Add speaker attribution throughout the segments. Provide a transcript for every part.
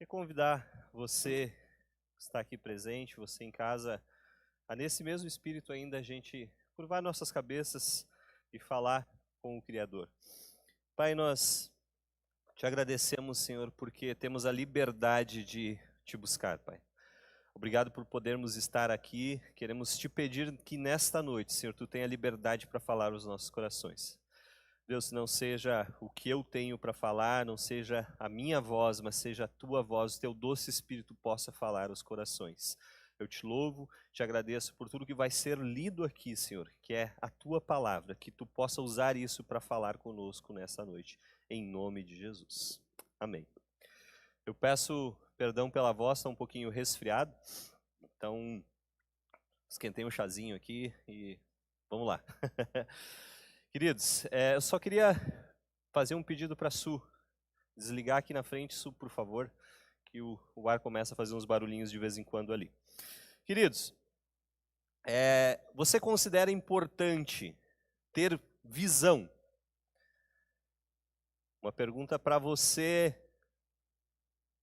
Speaker 1: Queria convidar você que está aqui presente, você em casa, a nesse mesmo espírito ainda a gente curvar nossas cabeças e falar com o Criador. Pai, nós te agradecemos, Senhor, porque temos a liberdade de te buscar, Pai. Obrigado por podermos estar aqui. Queremos te pedir que nesta noite, Senhor, tu tenha liberdade para falar os nossos corações. Deus, não seja o que eu tenho para falar, não seja a minha voz, mas seja a tua voz, o teu doce Espírito possa falar os corações. Eu te louvo, te agradeço por tudo que vai ser lido aqui, Senhor, que é a tua palavra, que tu possa usar isso para falar conosco nessa noite, em nome de Jesus. Amém. Eu peço perdão pela voz, está um pouquinho resfriado, então esquentei um chazinho aqui e vamos lá. Queridos, eu só queria fazer um pedido para a Su. Desligar aqui na frente, Su, por favor, que o ar começa a fazer uns barulhinhos de vez em quando ali. Queridos, você considera importante ter visão? Uma pergunta para você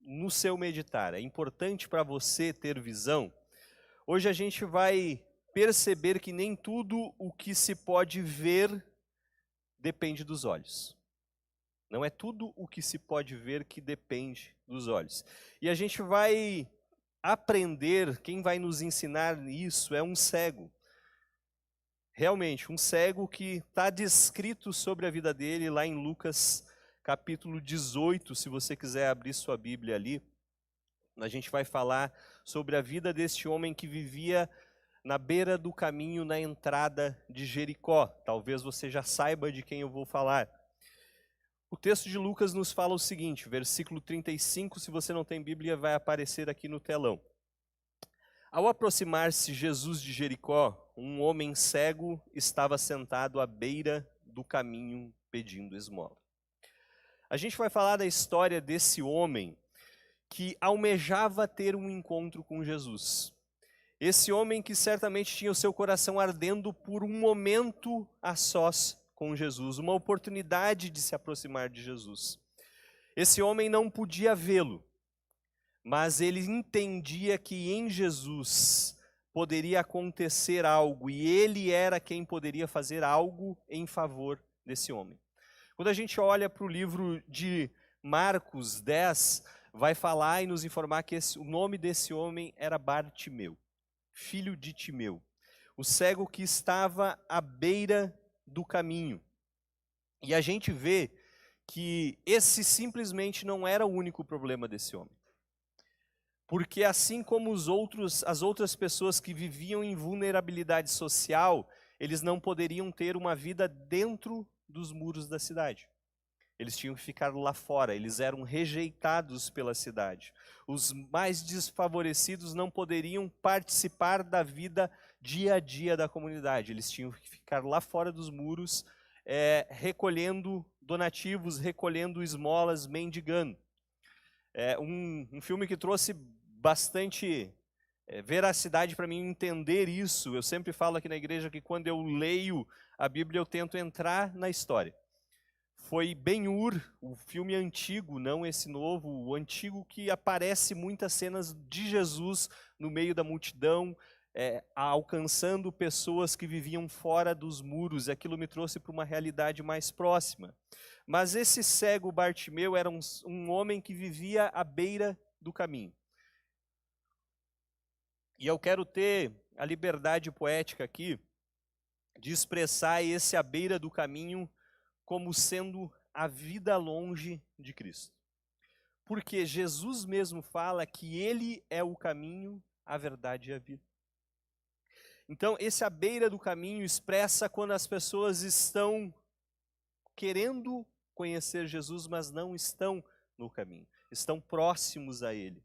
Speaker 1: no seu meditar. É importante para você ter visão? Hoje a gente vai perceber que nem tudo o que se pode ver depende dos olhos. Não é tudo o que se pode ver que depende dos olhos. E a gente vai aprender, quem vai nos ensinar isso é um cego. Realmente, um cego que está descrito sobre a vida dele lá em Lucas capítulo 18, se você quiser abrir sua Bíblia ali. A gente vai falar sobre a vida deste homem que vivia na beira do caminho, na entrada de Jericó. Talvez você já saiba de quem eu vou falar. O texto de Lucas nos fala o seguinte, versículo 35, se você não tem Bíblia, vai aparecer aqui no telão. Ao aproximar-se Jesus de Jericó, um homem cego estava sentado à beira do caminho pedindo esmola. A gente vai falar da história desse homem que almejava ter um encontro com Jesus. Esse homem que certamente tinha o seu coração ardendo por um momento a sós com Jesus, uma oportunidade de se aproximar de Jesus. Esse homem não podia vê-lo, mas ele entendia que em Jesus poderia acontecer algo, e ele era quem poderia fazer algo em favor desse homem. Quando a gente olha para o livro de Marcos 10, vai falar e nos informar que o nome desse homem era Bartimeu, filho de Timeu, o cego que estava à beira do caminho. E a gente vê que esse simplesmente não era o único problema desse homem. Porque assim como as outras pessoas que viviam em vulnerabilidade social, eles não poderiam ter uma vida dentro dos muros da cidade. Eles tinham que ficar lá fora, eles eram rejeitados pela cidade. Os mais desfavorecidos não poderiam participar da vida dia a dia da comunidade. Eles tinham que ficar lá fora dos muros, recolhendo donativos, recolhendo esmolas, mendigando. Um filme que trouxe bastante veracidade para mim entender isso. Eu sempre falo aqui na igreja que quando eu leio a Bíblia eu tento entrar na história. Foi Ben-Hur, o filme antigo, não esse novo, o antigo, que aparece muitas cenas de Jesus no meio da multidão, alcançando pessoas que viviam fora dos muros. Aquilo me trouxe para uma realidade mais próxima. Mas esse cego Bartimeu era um homem que vivia à beira do caminho. E eu quero ter a liberdade poética aqui de expressar esse à beira do caminho como sendo a vida longe de Cristo. Porque Jesus mesmo fala que Ele é o caminho, a verdade e a vida. Então, esse à beira do caminho expressa quando as pessoas estão querendo conhecer Jesus, mas não estão no caminho, estão próximos a Ele.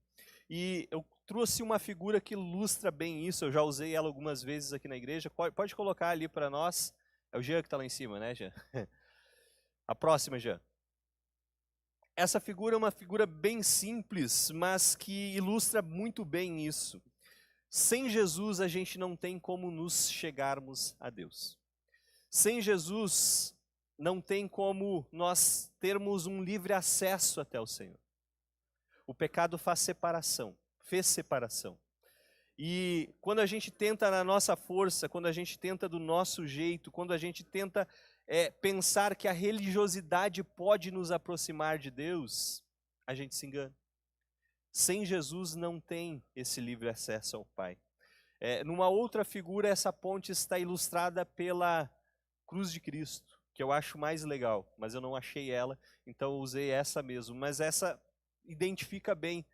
Speaker 1: E eu trouxe uma figura que ilustra bem isso, eu já usei ela algumas vezes aqui na igreja. Pode colocar ali para nós. É o Jean que está lá em cima, né, Jean? A próxima, Jean. Essa figura é uma figura bem simples, mas que ilustra muito bem isso. Sem Jesus, a gente não tem como nos chegarmos a Deus. Sem Jesus, não tem como nós termos um livre acesso até o Senhor. O pecado fez separação. E quando a gente tenta na nossa força, quando a gente tenta do nosso jeito, quando a gente tenta pensar que a religiosidade pode nos aproximar de Deus, a gente se engana. Sem Jesus não tem esse livre acesso ao Pai. Numa outra figura, essa ponte está ilustrada pela cruz de Cristo, que eu acho mais legal, mas eu não achei ela, então eu usei essa mesmo. Mas essa identifica bem,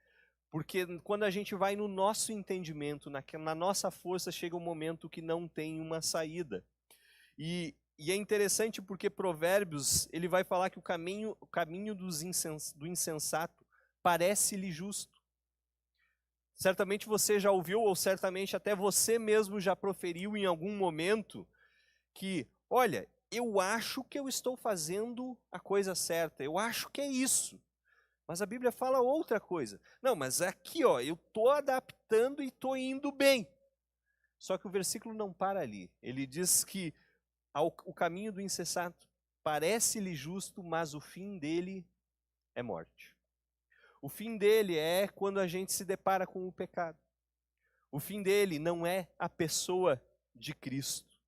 Speaker 1: porque quando a gente vai no nosso entendimento, na nossa força, chega um momento que não tem uma saída. E é interessante porque Provérbios, ele vai falar que o caminho do insensato parece-lhe justo. Certamente você já ouviu, ou certamente até você mesmo já proferiu em algum momento, que, olha, eu acho que eu estou fazendo a coisa certa, eu acho que é isso. Mas a Bíblia fala outra coisa. Não, mas aqui, ó, eu estou adaptando e estou indo bem. Só que o versículo não para ali. Ele diz que o caminho do insensato parece-lhe justo, mas o fim dele é morte. O fim dele é quando a gente se depara com o pecado. O fim dele não é a pessoa de Cristo.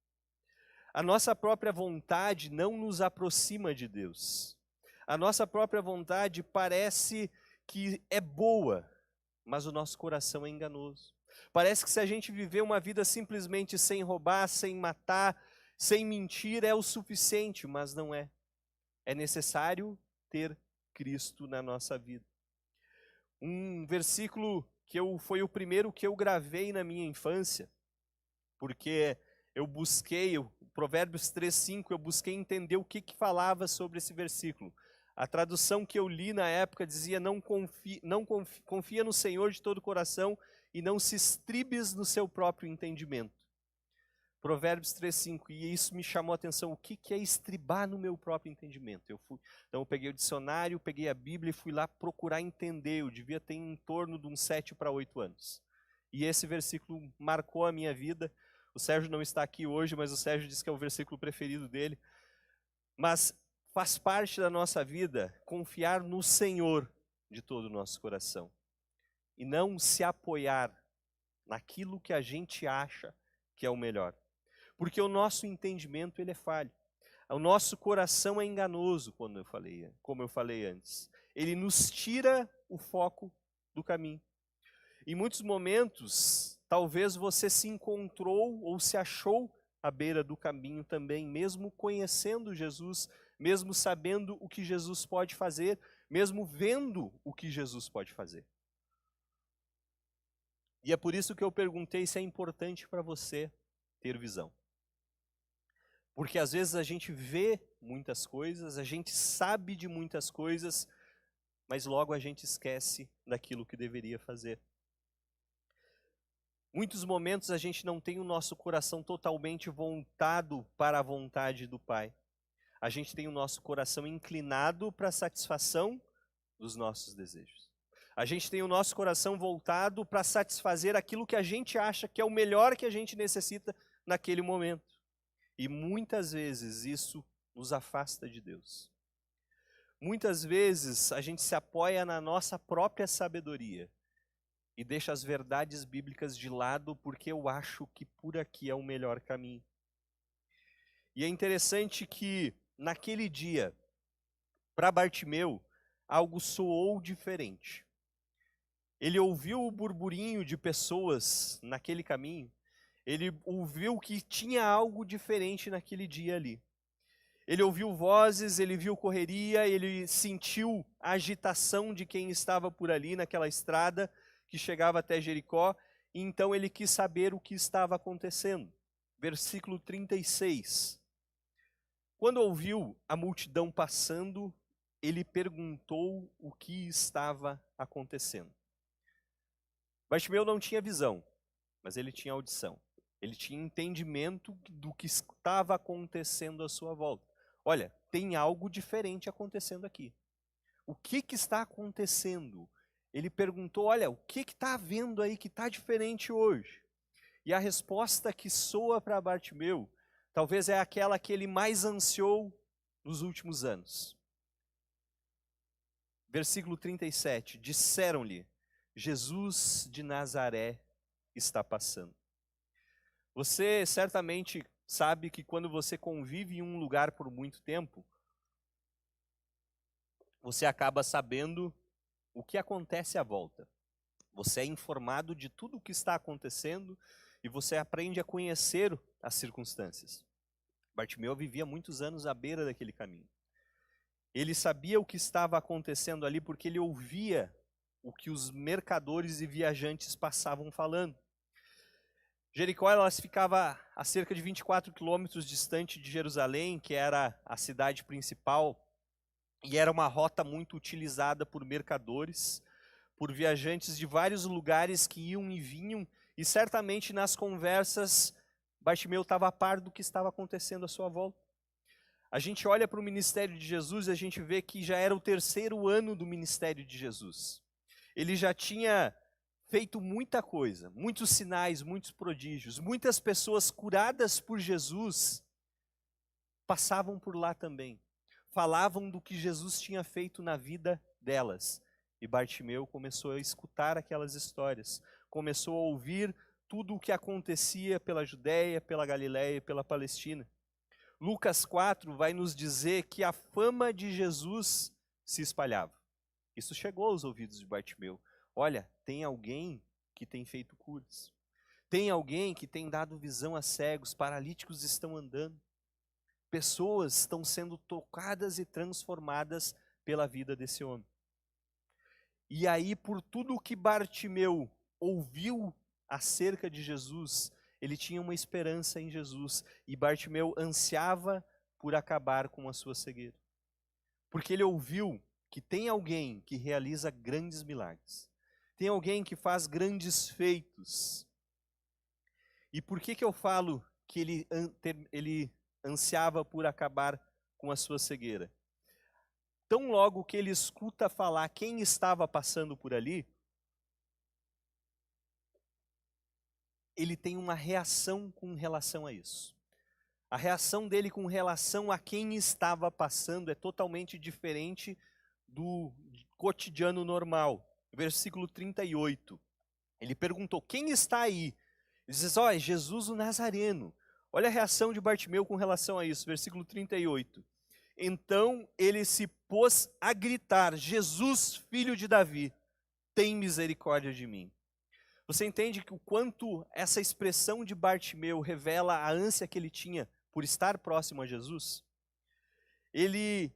Speaker 1: A nossa própria vontade não nos aproxima de Deus. A nossa própria vontade parece que é boa, mas o nosso coração é enganoso. Parece que se a gente viver uma vida simplesmente sem roubar, sem matar, sem mentir, é o suficiente, mas não é. É necessário ter Cristo na nossa vida. Um versículo que foi o primeiro que eu gravei na minha infância, porque eu busquei, Provérbios 3:5, eu busquei entender o que falava sobre esse versículo. A tradução que eu li na época dizia: confia no Senhor de todo o coração e não se estribes no seu próprio entendimento. Provérbios 3:5, e isso me chamou a atenção, o que é estribar no meu próprio entendimento? Então eu peguei o dicionário, peguei a Bíblia e fui lá procurar entender, eu devia ter em torno de uns 7 para 8 anos. E esse versículo marcou a minha vida. O Sérgio não está aqui hoje, mas o Sérgio disse que é o versículo preferido dele. Mas faz parte da nossa vida confiar no Senhor de todo o nosso coração. E não se apoiar naquilo que a gente acha que é o melhor. Porque o nosso entendimento ele é falho. O nosso coração é enganoso, como eu falei antes. Ele nos tira o foco do caminho. Em muitos momentos, talvez você se encontrou ou se achou à beira do caminho também, mesmo conhecendo Jesus, mesmo sabendo o que Jesus pode fazer, mesmo vendo o que Jesus pode fazer. E é por isso que eu perguntei se é importante para você ter visão. Porque às vezes a gente vê muitas coisas, a gente sabe de muitas coisas, mas logo a gente esquece daquilo que deveria fazer. Muitos momentos a gente não tem o nosso coração totalmente voltado para a vontade do Pai. A gente tem o nosso coração inclinado para a satisfação dos nossos desejos. A gente tem o nosso coração voltado para satisfazer aquilo que a gente acha que é o melhor que a gente necessita naquele momento. E muitas vezes isso nos afasta de Deus. Muitas vezes a gente se apoia na nossa própria sabedoria e deixa as verdades bíblicas de lado porque eu acho que por aqui é o melhor caminho. E é interessante que naquele dia, para Bartimeu, algo soou diferente. Ele ouviu o burburinho de pessoas naquele caminho. Ele ouviu que tinha algo diferente naquele dia ali. Ele ouviu vozes, ele viu correria, ele sentiu a agitação de quem estava por ali naquela estrada que chegava até Jericó, e então ele quis saber o que estava acontecendo. Versículo 36. Quando ouviu a multidão passando, ele perguntou o que estava acontecendo. Bartimeu não tinha visão, mas ele tinha audição. Ele tinha entendimento do que estava acontecendo à sua volta. Olha, tem algo diferente acontecendo aqui. O que está acontecendo? Ele perguntou, olha, o que está havendo aí que está diferente hoje? E a resposta que soa para Bartimeu, talvez é aquela que ele mais ansiou nos últimos anos. Versículo 37, disseram-lhe, Jesus de Nazaré está passando. Você certamente sabe que quando você convive em um lugar por muito tempo, você acaba sabendo o que acontece à volta. Você é informado de tudo o que está acontecendo e você aprende a conhecer as circunstâncias. Bartimeu vivia muitos anos à beira daquele caminho. Ele sabia o que estava acontecendo ali porque ele ouvia o que os mercadores e viajantes passavam falando. Jericó ela ficava a cerca de 24 quilômetros distante de Jerusalém, que era a cidade principal, e era uma rota muito utilizada por mercadores, por viajantes de vários lugares que iam e vinham, e certamente nas conversas Bartimeu estava a par do que estava acontecendo à sua volta. A gente olha para o ministério de Jesus e a gente vê que já era o 3º ano do ministério de Jesus. Ele já tinha feito muita coisa, muitos sinais, muitos prodígios, muitas pessoas curadas por Jesus passavam por lá também. Falavam do que Jesus tinha feito na vida delas. E Bartimeu começou a escutar aquelas histórias, começou a ouvir tudo o que acontecia pela Judéia, pela Galiléia e pela Palestina. Lucas 4 vai nos dizer que a fama de Jesus se espalhava. Isso chegou aos ouvidos de Bartimeu. Olha, tem alguém que tem feito curas. Tem alguém que tem dado visão a cegos, paralíticos estão andando. Pessoas estão sendo tocadas e transformadas pela vida desse homem. E aí, por tudo que Bartimeu ouviu acerca de Jesus, ele tinha uma esperança em Jesus. E Bartimeu ansiava por acabar com a sua cegueira. Porque ele ouviu que tem alguém que realiza grandes milagres. Tem alguém que faz grandes feitos. E por que eu falo que ele ansiava por acabar com a sua cegueira? Tão logo que ele escuta falar quem estava passando por ali, ele tem uma reação com relação a isso. A reação dele com relação a quem estava passando é totalmente diferente do cotidiano normal. Versículo 38. Ele perguntou, quem está aí? Ele diz, ó, é Jesus o Nazareno. Olha a reação de Bartimeu com relação a isso. Versículo 38. Então ele se pôs a gritar, Jesus, filho de Davi, tem misericórdia de mim. Você entende que o quanto essa expressão de Bartimeu revela a ânsia que ele tinha por estar próximo a Jesus? Ele,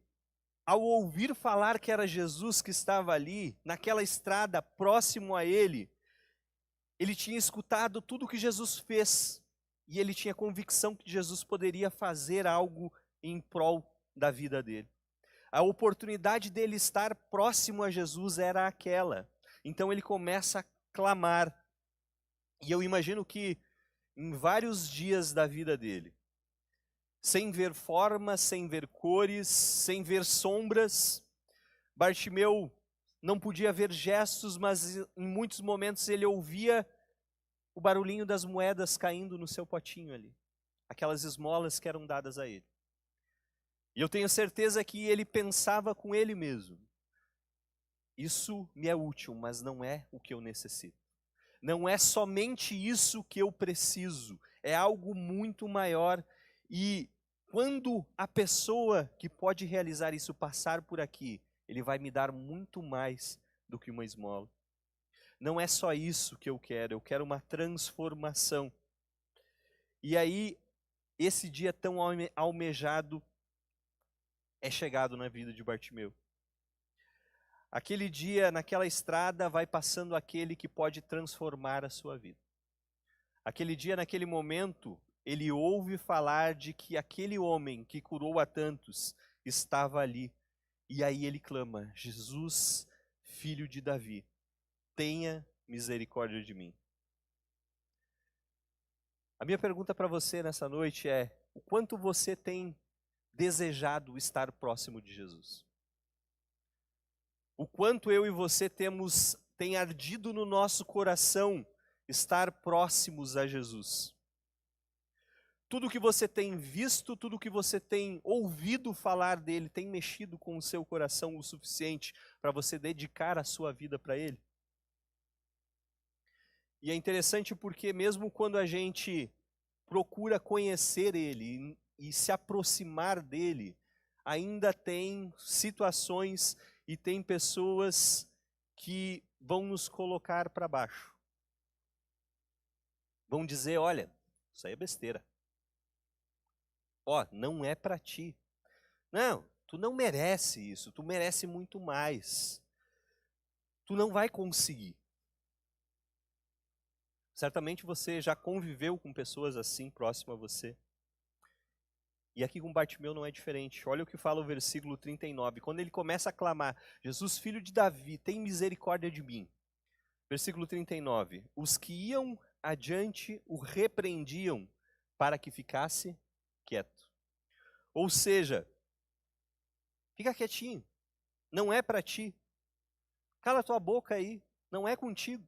Speaker 1: ao ouvir falar que era Jesus que estava ali, naquela estrada próximo a ele tinha escutado tudo o que Jesus fez, e ele tinha convicção que Jesus poderia fazer algo em prol da vida dele. A oportunidade dele estar próximo a Jesus era aquela. Então ele começa a clamar. E eu imagino que em vários dias da vida dele, sem ver formas, sem ver cores, sem ver sombras, Bartimeu não podia ver gestos, mas em muitos momentos ele ouvia o barulhinho das moedas caindo no seu potinho ali. Aquelas esmolas que eram dadas a ele. E eu tenho certeza que ele pensava com ele mesmo. Isso me é útil, mas não é o que eu necessito. Não é somente isso que eu preciso. É algo muito maior. E quando a pessoa que pode realizar isso passar por aqui, ele vai me dar muito mais do que uma esmola. Não é só isso que eu quero uma transformação. E aí, esse dia tão almejado é chegado na vida de Bartimeu. Aquele dia, naquela estrada, vai passando aquele que pode transformar a sua vida. Aquele dia, naquele momento, ele ouve falar de que aquele homem que curou a tantos estava ali. E aí ele clama, Jesus, filho de Davi, tenha misericórdia de mim. A minha pergunta para você nessa noite é, o quanto você tem desejado estar próximo de Jesus? O quanto eu e você tem ardido no nosso coração estar próximos a Jesus? Tudo que você tem visto, tudo que você tem ouvido falar dele, tem mexido com o seu coração o suficiente para você dedicar a sua vida para ele? E é interessante porque mesmo quando a gente procura conhecer ele e se aproximar dele, ainda tem situações e tem pessoas que vão nos colocar para baixo. Vão dizer, olha, isso aí é besteira. Ó, não é para ti. Não, tu não merece isso, tu merece muito mais. Tu não vai conseguir. Certamente você já conviveu com pessoas assim próximo a você. E aqui com Bartimeu não é diferente. Olha o que fala o versículo 39. Quando ele começa a clamar, Jesus, filho de Davi, tem misericórdia de mim. Versículo 39. Os que iam adiante o repreendiam para que ficasse quieto. Ou seja, fica quietinho. Não é para ti. Cala tua boca aí. Não é contigo.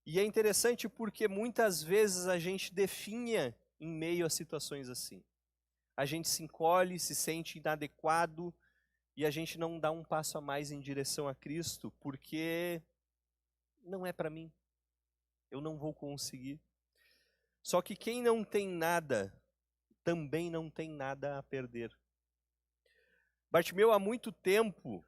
Speaker 1: E é interessante porque muitas vezes a gente definha em meio a situações assim. A gente se encolhe, se sente inadequado e a gente não dá um passo a mais em direção a Cristo porque não é para mim. Eu não vou conseguir. Só que quem não tem nada, também não tem nada a perder. Bartimeu há muito tempo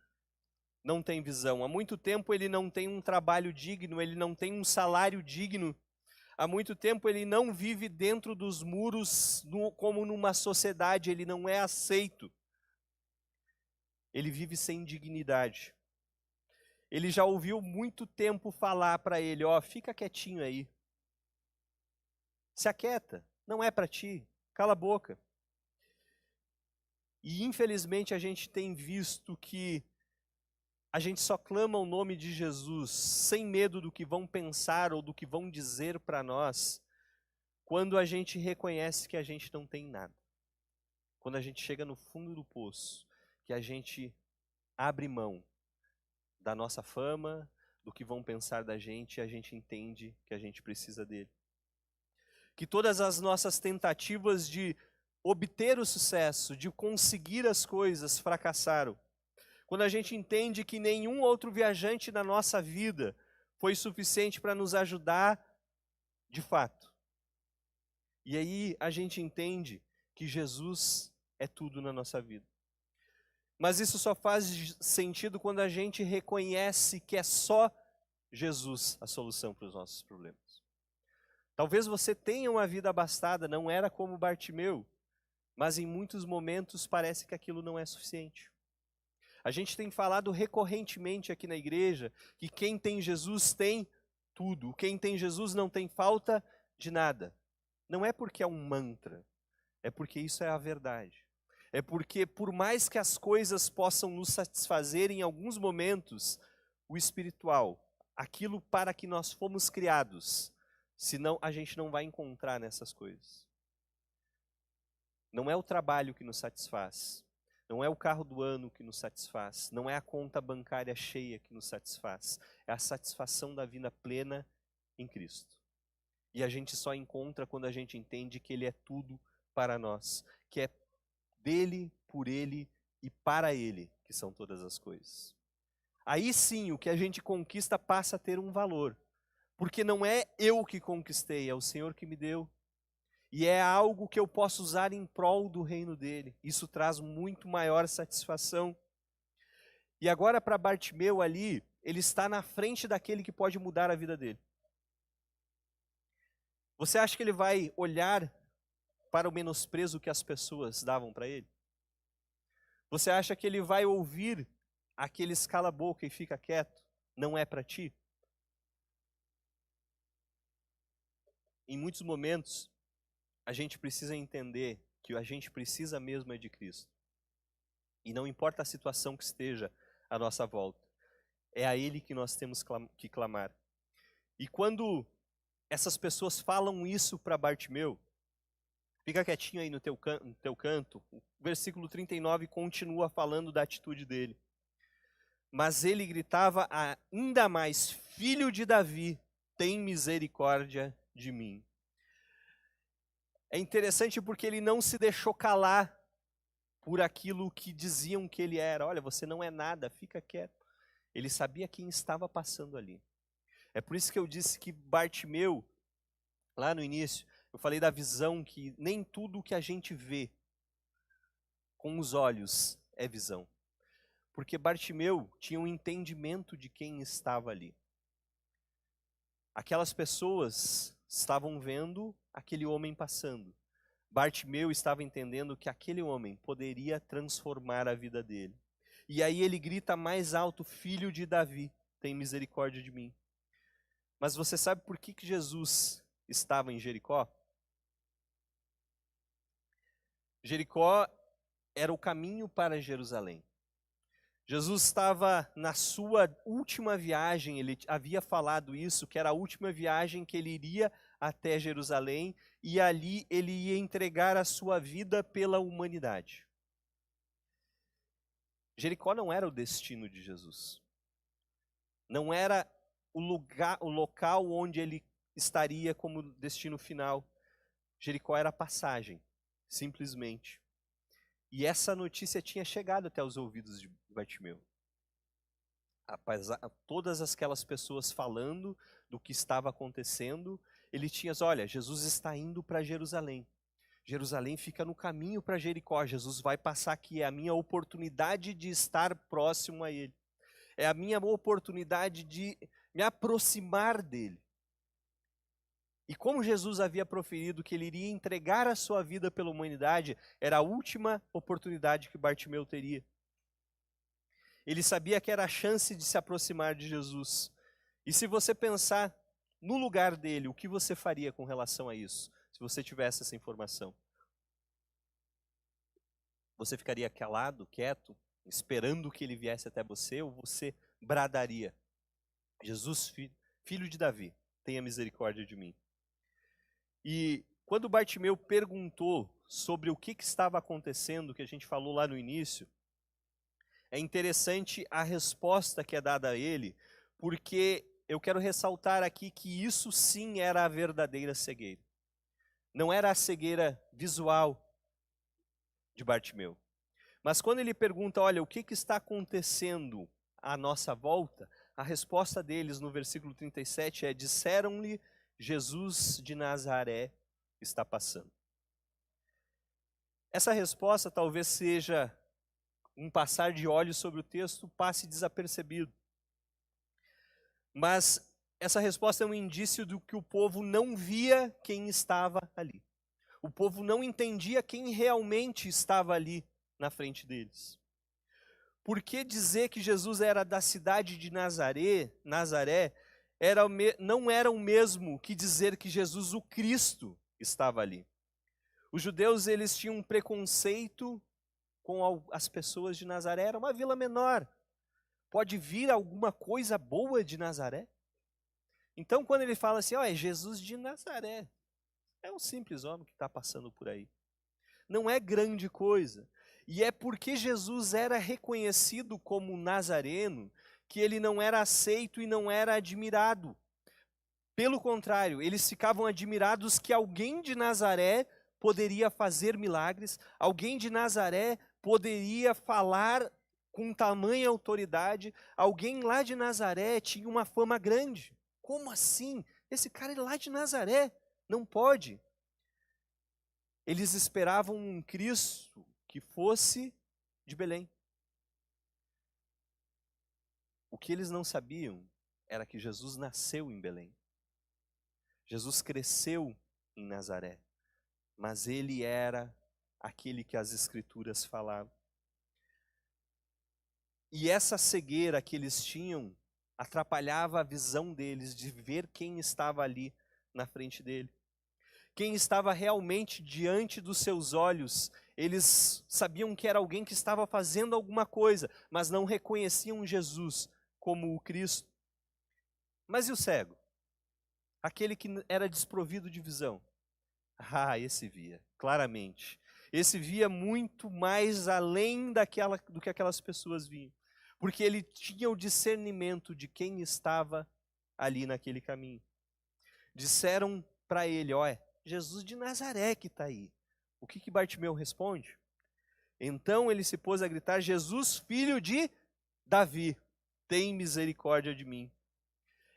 Speaker 1: não tem visão. Há muito tempo ele não tem um trabalho digno, ele não tem um salário digno. Há muito tempo ele não vive dentro dos muros como numa sociedade, ele não é aceito. Ele vive sem dignidade. Ele já ouviu muito tempo falar para ele, ó, fica quietinho aí. Se aquieta, não é para ti, cala a boca. E infelizmente a gente tem visto que a gente só clama o nome de Jesus sem medo do que vão pensar ou do que vão dizer para nós, quando a gente reconhece que a gente não tem nada. Quando a gente chega no fundo do poço, que a gente abre mão da nossa fama, do que vão pensar da gente, e a gente entende que a gente precisa dele. Que todas as nossas tentativas de obter o sucesso, de conseguir as coisas, fracassaram. Quando a gente entende que nenhum outro viajante na nossa vida foi suficiente para nos ajudar de fato. E aí a gente entende que Jesus é tudo na nossa vida. Mas isso só faz sentido quando a gente reconhece que é só Jesus a solução para os nossos problemas. Talvez você tenha uma vida abastada, não era como Bartimeu, mas em muitos momentos parece que aquilo não é suficiente. A gente tem falado recorrentemente aqui na igreja que quem tem Jesus tem tudo. Quem tem Jesus não tem falta de nada. Não é porque é um mantra, é porque isso é a verdade. É porque por mais que as coisas possam nos satisfazer em alguns momentos, o espiritual, aquilo para que nós fomos criados, senão a gente não vai encontrar nessas coisas. Não é o trabalho que nos satisfaz. Não é o carro do ano que nos satisfaz, não é a conta bancária cheia que nos satisfaz, é a satisfação da vida plena em Cristo. E a gente só encontra quando a gente entende que Ele é tudo para nós, que é dele, por Ele e para Ele que são todas as coisas. Aí sim, o que a gente conquista passa a ter um valor, porque não é eu que conquistei, é o Senhor que me deu. E é algo que eu posso usar em prol do reino dele. Isso traz muito maior satisfação. E agora para Bartimeu ali, ele está na frente daquele que pode mudar a vida dele. Você acha que ele vai olhar para o menosprezo que as pessoas davam para ele? Você acha que ele vai ouvir aqueles cala a boca e fica quieto? Não é para ti? Em muitos momentos, a gente precisa entender que a gente precisa mesmo é de Cristo. E não importa a situação que esteja à nossa volta, é a Ele que nós temos que clamar. E quando essas pessoas falam isso para Bartimeu, fica quietinho aí no teu canto, o versículo 39 continua falando da atitude dele. Mas ele gritava ainda mais, filho de Davi, tem misericórdia de mim. É interessante porque ele não se deixou calar por aquilo que diziam que ele era. Olha, você não é nada, fica quieto. Ele sabia quem estava passando ali. É por isso que eu disse que Bartimeu, lá no início, eu falei da visão, que nem tudo que a gente vê com os olhos é visão. Porque Bartimeu tinha um entendimento de quem estava ali. Aquelas pessoas estavam vendo aquele homem passando. Bartimeu estava entendendo que aquele homem poderia transformar a vida dele. E aí ele grita mais alto: Filho de Davi, tem misericórdia de mim. Mas você sabe por que Jesus estava em Jericó? Jericó era o caminho para Jerusalém. Jesus estava na sua última viagem, ele havia falado isso, que era a última viagem que ele iria até Jerusalém, e ali ele ia entregar a sua vida pela humanidade. Jericó não era o destino de Jesus. Não era o local onde ele estaria como destino final. Jericó era a passagem, simplesmente. E essa notícia tinha chegado até os ouvidos de Bartimeu. Todas aquelas pessoas falando do que estava acontecendo, ele tinha, olha, Jesus está indo para Jerusalém. Jerusalém fica no caminho para Jericó. Jesus vai passar aqui, é a minha oportunidade de estar próximo a ele. É a minha oportunidade de me aproximar dele. E como Jesus havia proferido que ele iria entregar a sua vida pela humanidade, era a última oportunidade que Bartimeu teria. Ele sabia que era a chance de se aproximar de Jesus. E se você pensar no lugar dele, o que você faria com relação a isso? Se você tivesse essa informação. Você ficaria calado, quieto, esperando que ele viesse até você, ou você bradaria: Jesus, filho de Davi, tenha misericórdia de mim. E quando Bartimeu perguntou sobre o que estava acontecendo, que a gente falou lá no início, é interessante a resposta que é dada a ele, porque eu quero ressaltar aqui que isso sim era a verdadeira cegueira. Não era a cegueira visual de Bartimeu. Mas quando ele pergunta, olha, o que está acontecendo à nossa volta, a resposta deles no versículo 37 é: disseram-lhe, Jesus de Nazaré está passando. Essa resposta talvez seja um passar de olhos sobre o texto, passe desapercebido. Mas essa resposta é um indício do que o povo não via quem estava ali. O povo não entendia quem realmente estava ali na frente deles. Por que dizer que Jesus era da cidade de Nazaré não era o mesmo que dizer que Jesus, o Cristo, estava ali? Os judeus, eles tinham um preconceito com as pessoas de Nazaré. Era uma vila menor. Pode vir alguma coisa boa de Nazaré? Então, quando ele fala assim, é Jesus de Nazaré, é um simples homem que está passando por aí. Não é grande coisa. E é porque Jesus era reconhecido como nazareno que ele não era aceito e não era admirado. Pelo contrário, eles ficavam admirados que alguém de Nazaré poderia fazer milagres, alguém de Nazaré poderia falar com tamanha autoridade, alguém lá de Nazaré tinha uma fama grande. Como assim? Esse cara é lá de Nazaré, não pode. Eles esperavam um Cristo que fosse de Belém. O que eles não sabiam era que Jesus nasceu em Belém. Jesus cresceu em Nazaré, mas ele era aquele que as Escrituras falavam. E essa cegueira que eles tinham atrapalhava a visão deles de ver quem estava ali na frente dele. Quem estava realmente diante dos seus olhos. Eles sabiam que era alguém que estava fazendo alguma coisa, mas não reconheciam Jesus como o Cristo. Mas e o cego? Aquele que era desprovido de visão. Esse via, claramente. Esse via muito mais além do que aquelas pessoas viam. Porque ele tinha o discernimento de quem estava ali naquele caminho. Disseram para ele, Jesus de Nazaré que está aí. O que Bartimeu responde? Então ele se pôs a gritar: Jesus, filho de Davi, tem misericórdia de mim.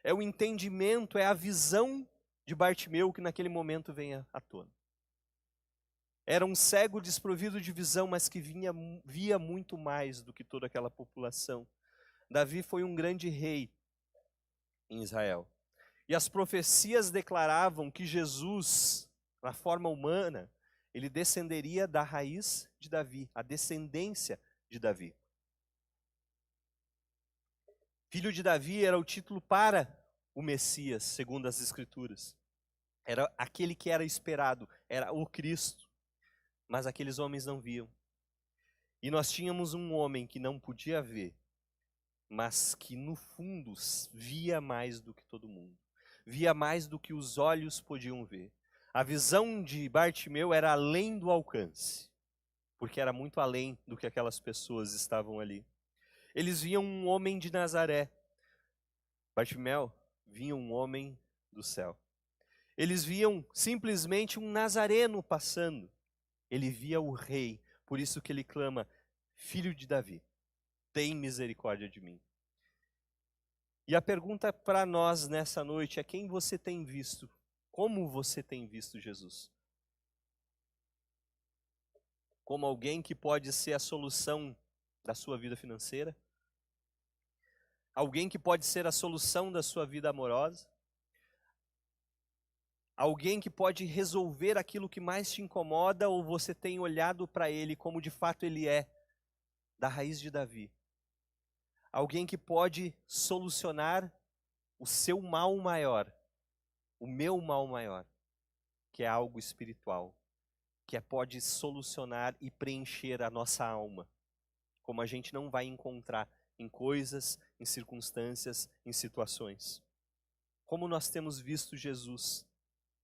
Speaker 1: É o entendimento, é a visão de Bartimeu que naquele momento vem à tona. Era um cego desprovido de visão, mas que via muito mais do que toda aquela população. Davi foi um grande rei em Israel. E as profecias declaravam que Jesus, na forma humana, ele descenderia da raiz de Davi, a descendência de Davi. Filho de Davi era o título para o Messias, segundo as Escrituras. Era aquele que era esperado, era o Cristo. Mas aqueles homens não viam. E nós tínhamos um homem que não podia ver, mas que no fundo via mais do que todo mundo. Via mais do que os olhos podiam ver. A visão de Bartimeu era além do alcance, porque era muito além do que aquelas pessoas estavam ali. Eles viam um homem de Nazaré. Bartimeu via um homem do céu. Eles viam simplesmente um nazareno passando. Ele via o rei, por isso que ele clama: filho de Davi, tem misericórdia de mim. E a pergunta para nós nessa noite é: quem você tem visto? Como você tem visto Jesus? Como alguém que pode ser a solução da sua vida financeira? Alguém que pode ser a solução da sua vida amorosa? Alguém que pode resolver aquilo que mais te incomoda, ou você tem olhado para ele como de fato ele é, da raiz de Davi? Alguém que pode solucionar o seu mal maior, o meu mal maior, que é algo espiritual, que pode solucionar e preencher a nossa alma, como a gente não vai encontrar em coisas, em circunstâncias, em situações. Como nós temos visto Jesus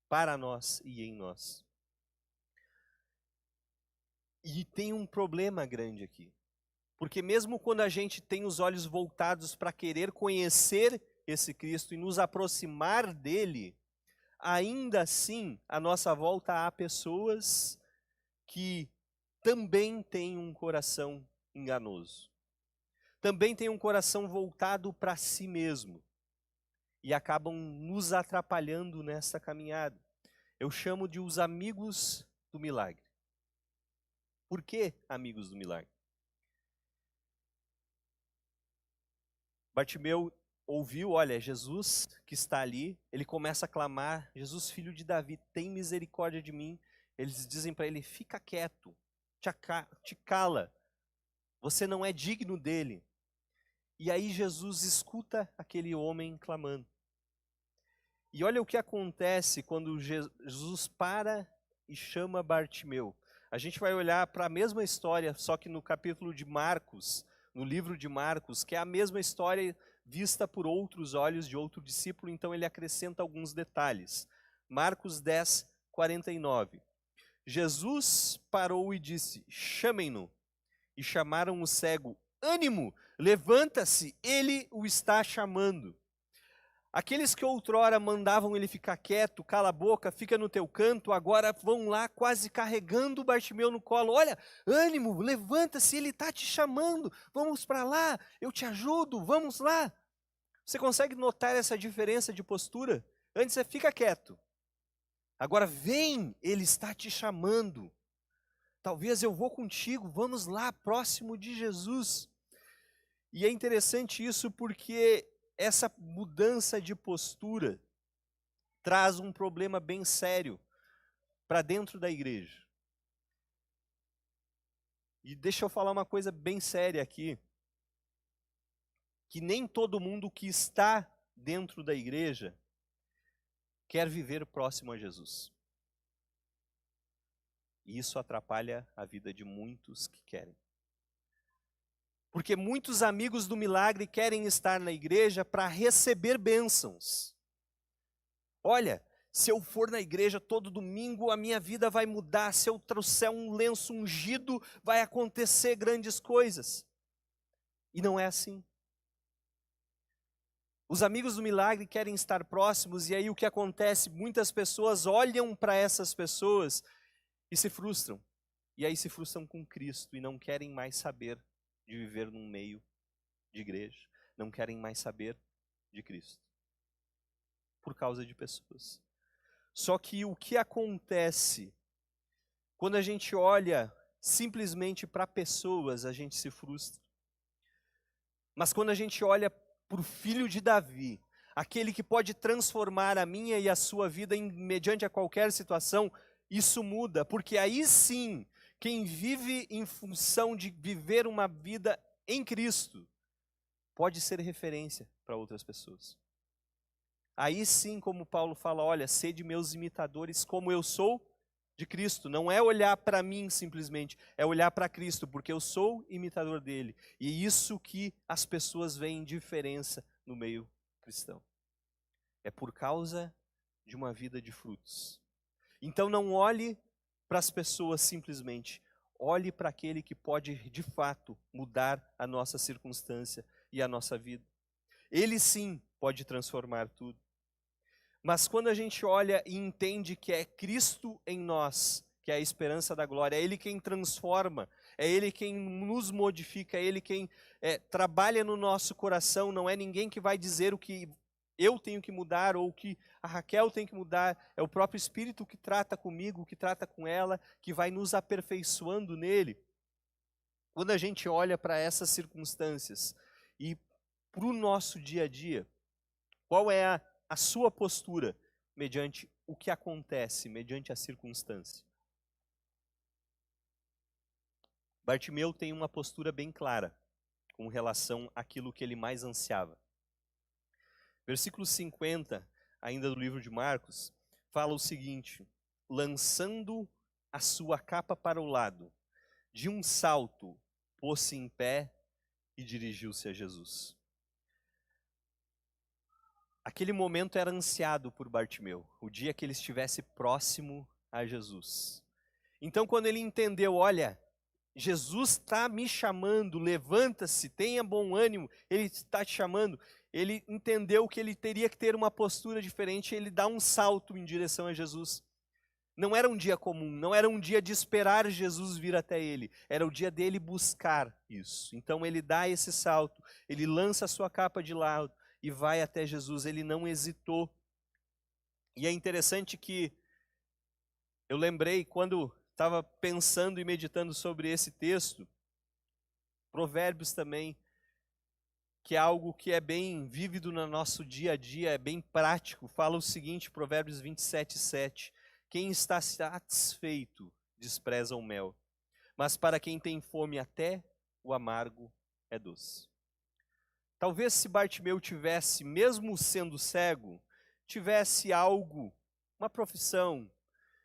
Speaker 1: para nós e em nós. E tem um problema grande aqui. Porque mesmo quando a gente tem os olhos voltados para querer conhecer esse Cristo e nos aproximar dele, ainda assim, à nossa volta há pessoas que também têm um coração enganoso. Também têm um coração voltado para si mesmo. E acabam nos atrapalhando nessa caminhada. Eu chamo de os amigos do milagre. Por que amigos do milagre? Bartimeu ouviu, olha, Jesus que está ali, ele começa a clamar: Jesus, filho de Davi, tem misericórdia de mim. Eles dizem para ele: fica quieto, te cala, você não é digno dele. E aí Jesus escuta aquele homem clamando. E olha o que acontece quando Jesus para e chama Bartimeu. A gente vai olhar para a mesma história, só que no capítulo de Marcos, no livro de Marcos, que é a mesma história vista por outros olhos de outro discípulo, então ele acrescenta alguns detalhes. Marcos 10, 49. Jesus parou e disse: chamem-no. E chamaram o cego: ânimo, levanta-se, ele o está chamando. Aqueles que outrora mandavam ele ficar quieto, cala a boca, fica no teu canto, agora vão lá quase carregando o Bartimeu no colo. Olha, ânimo, levanta-se, ele está te chamando, vamos para lá, eu te ajudo, vamos lá. Você consegue notar essa diferença de postura? Antes você fica quieto, agora vem, ele está te chamando. Talvez eu vou contigo, vamos lá, próximo de Jesus. E é interessante isso porque essa mudança de postura traz um problema bem sério para dentro da igreja. E deixa eu falar uma coisa bem séria aqui, que nem todo mundo que está dentro da igreja quer viver próximo a Jesus. E isso atrapalha a vida de muitos que querem. Porque muitos amigos do milagre querem estar na igreja para receber bênçãos. Olha, se eu for na igreja todo domingo, a minha vida vai mudar. Se eu trouxer um lenço ungido, vai acontecer grandes coisas. E não é assim. Os amigos do milagre querem estar próximos, e aí o que acontece? Muitas pessoas olham para essas pessoas e se frustram. E aí se frustram com Cristo e não querem mais saber de viver num meio de igreja. Não querem mais saber de Cristo. Por causa de pessoas. Só que o que acontece quando a gente olha simplesmente para pessoas, a gente se frustra. Mas quando a gente olha para o filho de Davi, aquele que pode transformar a minha e a sua vida mediante a qualquer situação, isso muda, porque aí sim, quem vive em função de viver uma vida em Cristo, pode ser referência para outras pessoas. Aí sim, como Paulo fala, olha, sede meus imitadores como eu sou de Cristo. Não é olhar para mim simplesmente, é olhar para Cristo, porque eu sou imitador dele. E isso que as pessoas veem diferença no meio cristão. É por causa de uma vida de frutos. Então não olhe para as pessoas simplesmente, olhe para aquele que pode de fato mudar a nossa circunstância e a nossa vida. Ele sim pode transformar tudo. Mas quando a gente olha e entende que é Cristo em nós, que é a esperança da glória, é Ele quem transforma, é Ele quem nos modifica, é Ele quem trabalha no nosso coração, não é ninguém que vai dizer o que eu tenho que mudar ou o que a Raquel tem que mudar, é o próprio Espírito que trata comigo, que trata com ela, que vai nos aperfeiçoando nele. Quando a gente olha para essas circunstâncias e para o nosso dia a dia, qual é a sua postura mediante o que acontece, mediante a circunstância? Bartimeu tem uma postura bem clara com relação àquilo que ele mais ansiava. Versículo 50, ainda do livro de Marcos, fala o seguinte: lançando a sua capa para o lado, de um salto, pôs-se em pé e dirigiu-se a Jesus. Aquele momento era ansiado por Bartimeu, o dia que ele estivesse próximo a Jesus. Então, quando ele entendeu, olha, Jesus está me chamando, levanta-se, tenha bom ânimo, Ele está te chamando, ele entendeu que ele teria que ter uma postura diferente, ele dá um salto em direção a Jesus. Não era um dia comum, não era um dia de esperar Jesus vir até ele, era o dia dele buscar isso. Então ele dá esse salto, ele lança a sua capa de lado e vai até Jesus, ele não hesitou. E é interessante que eu lembrei quando estava pensando e meditando sobre esse texto, Provérbios também, que é algo que é bem vívido no nosso dia a dia, é bem prático, fala o seguinte, Provérbios 27:7, quem está satisfeito despreza o mel, mas para quem tem fome até o amargo é doce. Talvez se Bartimeu tivesse, mesmo sendo cego, tivesse algo, uma profissão,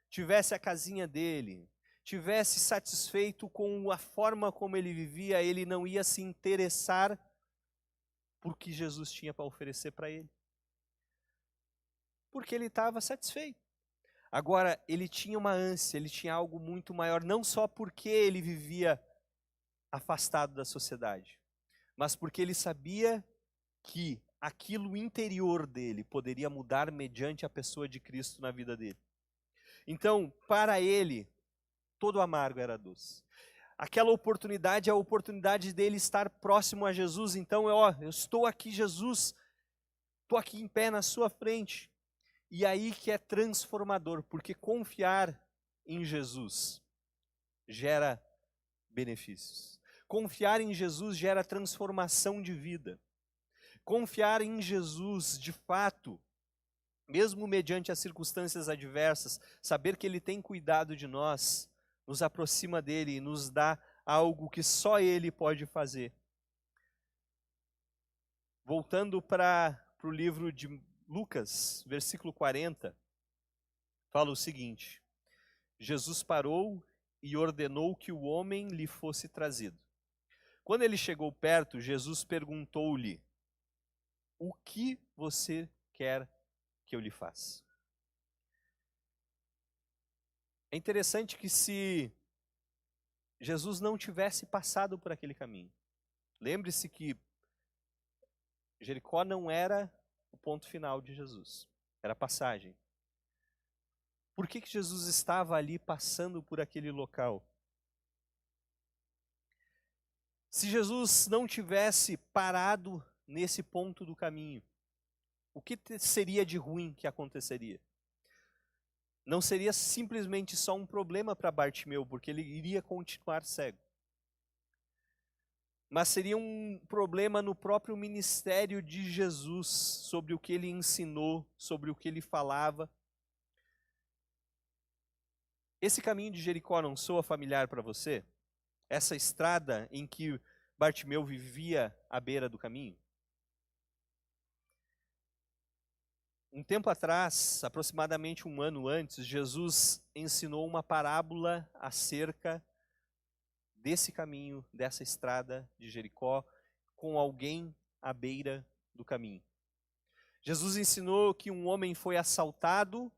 Speaker 1: tivesse a casinha dele, tivesse satisfeito com a forma como ele vivia, ele não ia se interessar por que Jesus tinha para oferecer para ele. Porque ele estava satisfeito. Agora, ele tinha uma ânsia, ele tinha algo muito maior, não só porque ele vivia afastado da sociedade, mas porque ele sabia que aquilo interior dele poderia mudar mediante a pessoa de Cristo na vida dele. Então, para ele, todo amargo era doce. Aquela oportunidade é a oportunidade dele estar próximo a Jesus. Então, eu estou aqui, Jesus, estou aqui em pé na sua frente. E aí que é transformador, porque confiar em Jesus gera benefícios. Confiar em Jesus gera transformação de vida. Confiar em Jesus, de fato, mesmo mediante as circunstâncias adversas, saber que Ele tem cuidado de nós, nos aproxima dEle e nos dá algo que só Ele pode fazer. Voltando para o livro de Lucas, versículo 40, fala o seguinte: Jesus parou e ordenou que o homem lhe fosse trazido. Quando ele chegou perto, Jesus perguntou-lhe: o que você quer que eu lhe faça? É interessante que se Jesus não tivesse passado por aquele caminho, lembre-se que Jericó não era o ponto final de Jesus, era a passagem. Por que Jesus estava ali passando por aquele local? Se Jesus não tivesse parado nesse ponto do caminho, o que seria de ruim que aconteceria? Não seria simplesmente só um problema para Bartimeu, porque ele iria continuar cego. Mas seria um problema no próprio ministério de Jesus, sobre o que ele ensinou, sobre o que ele falava. Esse caminho de Jericó não soa familiar para você? Essa estrada em que Bartimeu vivia à beira do caminho? Um tempo atrás, aproximadamente um ano antes, Jesus ensinou uma parábola acerca desse caminho, dessa estrada de Jericó, com alguém à beira do caminho. Jesus ensinou que um homem foi assaltado,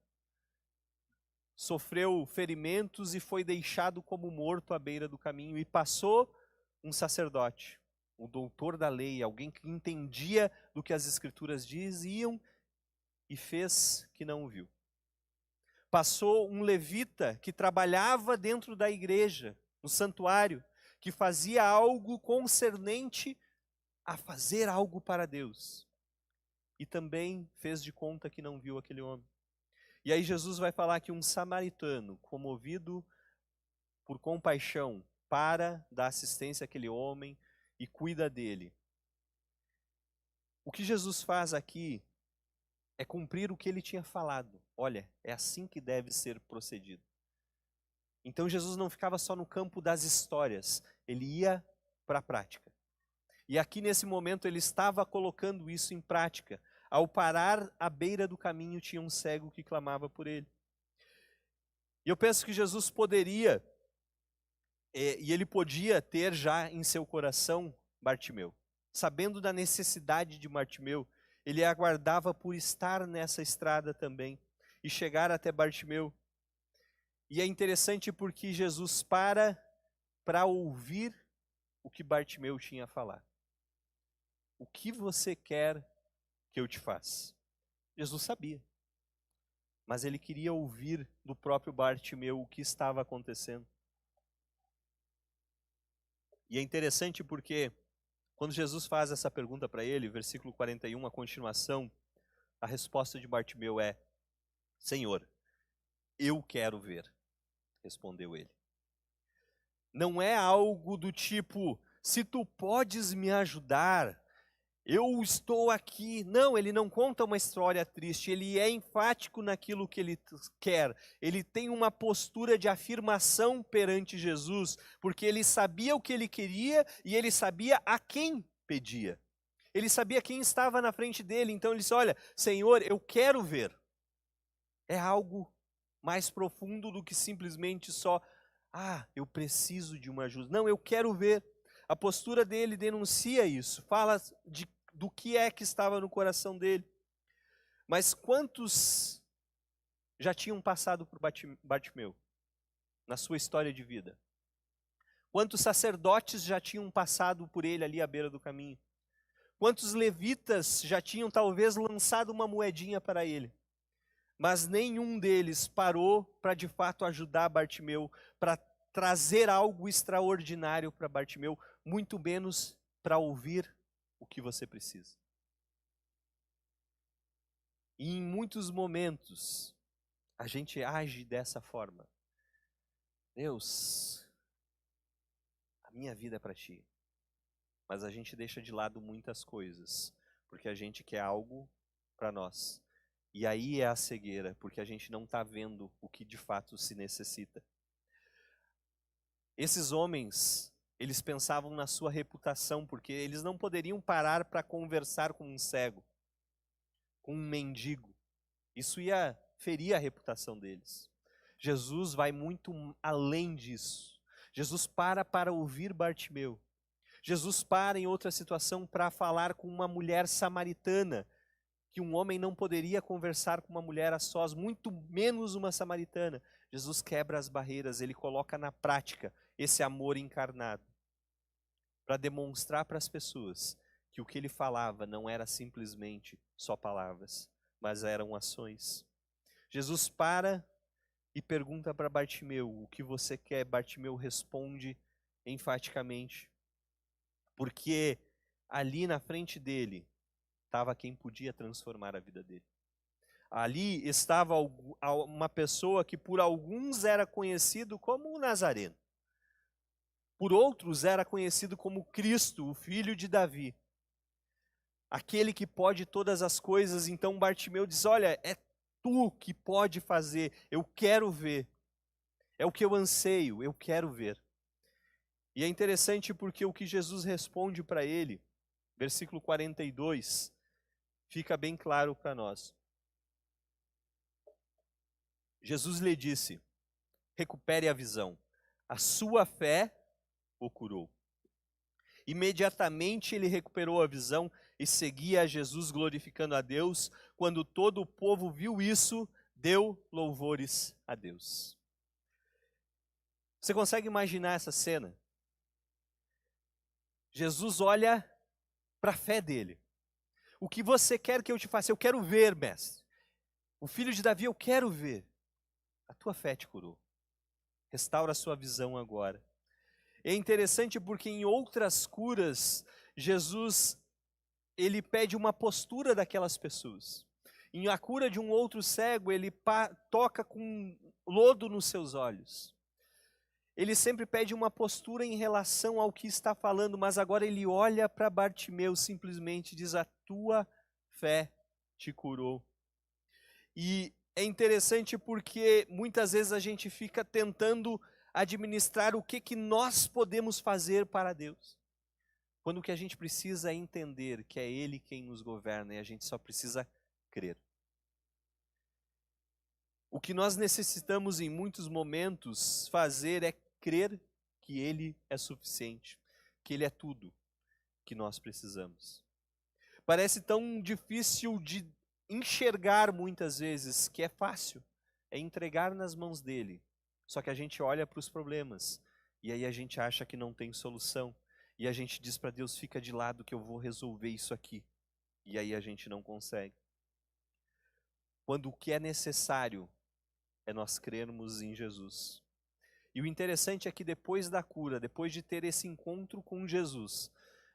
Speaker 1: sofreu ferimentos e foi deixado como morto à beira do caminho. E passou um sacerdote, um doutor da lei, alguém que entendia do que as escrituras diziam e fez que não o viu. Passou um levita que trabalhava dentro da igreja, no santuário, que fazia algo concernente a fazer algo para Deus. E também fez de conta que não viu aquele homem. E aí Jesus vai falar que um samaritano, comovido por compaixão, para dar assistência àquele homem e cuida dele. O que Jesus faz aqui é cumprir o que ele tinha falado. Olha, é assim que deve ser procedido. Então Jesus não ficava só no campo das histórias, ele ia para a prática. E aqui nesse momento ele estava colocando isso em prática. Ao parar à beira do caminho tinha um cego que clamava por ele. E eu penso que Jesus poderia, e ele podia ter já em seu coração Bartimeu. Sabendo da necessidade de Bartimeu, ele aguardava por estar nessa estrada também e chegar até Bartimeu. E é interessante porque Jesus para ouvir o que Bartimeu tinha a falar. O que você quer que eu te faça? Jesus sabia. Mas ele queria ouvir do próprio Bartimeu o que estava acontecendo. E é interessante porque quando Jesus faz essa pergunta para ele, versículo 41, a continuação, a resposta de Bartimeu é: Senhor, eu quero ver, respondeu ele. Não é algo do tipo, se tu podes me ajudar, eu estou aqui. Não, ele não conta uma história triste, ele é enfático naquilo que ele quer. Ele tem uma postura de afirmação perante Jesus, porque ele sabia o que ele queria e ele sabia a quem pedia. Ele sabia quem estava na frente dele, então ele disse: olha, Senhor, eu quero ver. É algo mais profundo do que simplesmente só, eu preciso de uma ajuda. Não, eu quero ver. A postura dele denuncia isso, fala do que é que estava no coração dele. Mas quantos já tinham passado por Bartimeu na sua história de vida? Quantos sacerdotes já tinham passado por ele ali à beira do caminho? Quantos levitas já tinham talvez lançado uma moedinha para ele? Mas nenhum deles parou para de fato ajudar Bartimeu, para trazer algo extraordinário para Bartimeu, muito menos para ouvir o que você precisa. E em muitos momentos, a gente age dessa forma. Deus, a minha vida é para ti. Mas a gente deixa de lado muitas coisas, porque a gente quer algo para nós. E aí é a cegueira, porque a gente não está vendo o que de fato se necessita. Esses homens, eles pensavam na sua reputação, porque eles não poderiam parar para conversar com um cego, com um mendigo. Isso ia ferir a reputação deles. Jesus vai muito além disso. Jesus para ouvir Bartimeu. Jesus para em outra situação para falar com uma mulher samaritana, que um homem não poderia conversar com uma mulher a sós, muito menos uma samaritana. Jesus quebra as barreiras, ele coloca na prática esse amor encarnado, para demonstrar para as pessoas que o que ele falava não era simplesmente só palavras, mas eram ações. Jesus para e pergunta para Bartimeu: o que você quer? Bartimeu responde enfaticamente, porque ali na frente dele estava quem podia transformar a vida dele. Ali estava uma pessoa que por alguns era conhecido como o Nazareno. Por outros era conhecido como Cristo, o filho de Davi. Aquele que pode todas as coisas. Então Bartimeu diz: olha, é tu que pode fazer, eu quero ver. É o que eu anseio, eu quero ver. E é interessante porque o que Jesus responde para ele, versículo 42, fica bem claro para nós. Jesus lhe disse: recupere a visão, a sua fé o curou. Imediatamente ele recuperou a visão e seguia a Jesus glorificando a Deus. Quando todo o povo viu isso, deu louvores a Deus. Você consegue imaginar essa cena? Jesus olha para a fé dele. O que você quer que eu te faça? Eu quero ver, mestre. O filho de Davi, eu quero ver. A tua fé te curou. Restaura a sua visão agora. É interessante porque em outras curas, Jesus, ele pede uma postura daquelas pessoas. Em a cura de um outro cego, ele toca com lodo nos seus olhos. Ele sempre pede uma postura em relação ao que está falando, mas agora ele olha para Bartimeu simplesmente e diz: a tua fé te curou. E é interessante porque muitas vezes a gente fica tentando administrar o que nós podemos fazer para Deus, quando o que a gente precisa é entender que é Ele quem nos governa e a gente só precisa crer. O que nós necessitamos em muitos momentos fazer é crer que Ele é suficiente, que Ele é tudo que nós precisamos. Parece tão difícil de enxergar muitas vezes que é fácil, é entregar nas mãos dele. Só que a gente olha para os problemas e aí a gente acha que não tem solução. E a gente diz para Deus: fica de lado que eu vou resolver isso aqui. E aí a gente não consegue. Quando o que é necessário é nós crermos em Jesus. E o interessante é que depois da cura, depois de ter esse encontro com Jesus,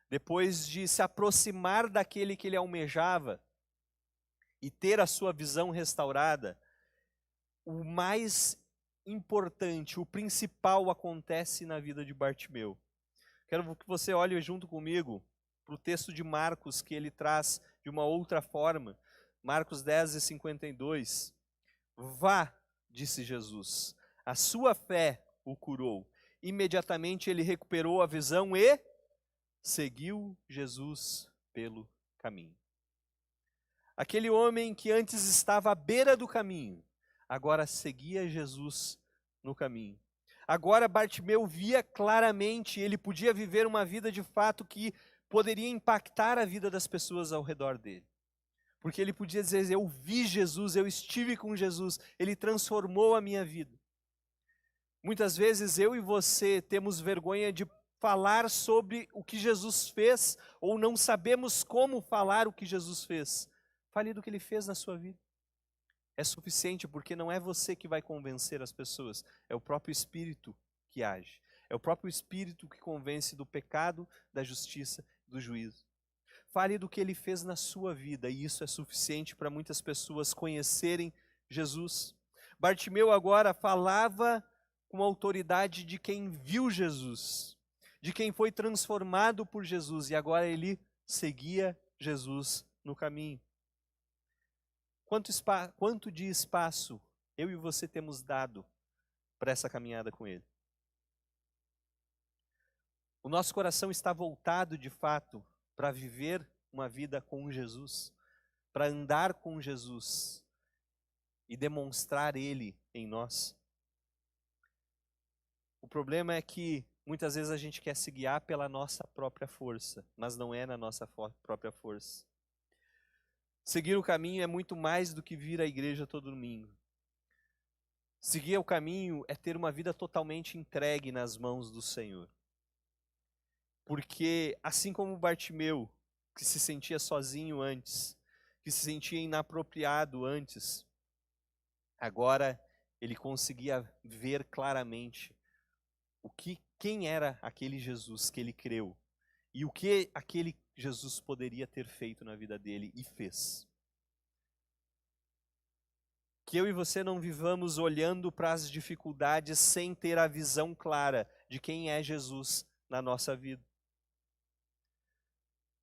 Speaker 1: depois de se aproximar daquele que ele almejava e ter a sua visão restaurada, o mais importante, o principal acontece na vida de Bartimeu. Quero que você olhe junto comigo para o texto de Marcos, que ele traz de uma outra forma. Marcos 10:52. Vá, disse Jesus, a sua fé o curou. Imediatamente ele recuperou a visão e seguiu Jesus pelo caminho. Aquele homem que antes estava à beira do caminho, agora seguia Jesus no caminho. Agora Bartimeu via claramente, ele podia viver uma vida de fato que poderia impactar a vida das pessoas ao redor dele. Porque ele podia dizer: eu vi Jesus, eu estive com Jesus, ele transformou a minha vida. Muitas vezes eu e você temos vergonha de falar sobre o que Jesus fez, ou não sabemos como falar o que Jesus fez. Fale do que ele fez na sua vida. É suficiente, porque não é você que vai convencer as pessoas, é o próprio Espírito que age. É o próprio Espírito que convence do pecado, da justiça, do juízo. Fale do que ele fez na sua vida, e isso é suficiente para muitas pessoas conhecerem Jesus. Bartimeu agora falava com a autoridade de quem viu Jesus, de quem foi transformado por Jesus, e agora ele seguia Jesus no caminho. Quanto de espaço eu e você temos dado para essa caminhada com Ele? O nosso coração está voltado de fato para viver uma vida com Jesus, para andar com Jesus e demonstrar Ele em nós. O problema é que muitas vezes a gente quer se guiar pela nossa própria força, mas não é na nossa própria força. Seguir o caminho é muito mais do que vir à igreja todo domingo. Seguir o caminho é ter uma vida totalmente entregue nas mãos do Senhor. Porque assim como Bartimeu que se sentia sozinho antes, que se sentia inapropriado antes, agora ele conseguia ver claramente quem era aquele Jesus que ele creu e o que aquele Jesus poderia ter feito na vida dele e fez. Que eu e você não vivamos olhando para as dificuldades sem ter a visão clara de quem é Jesus na nossa vida.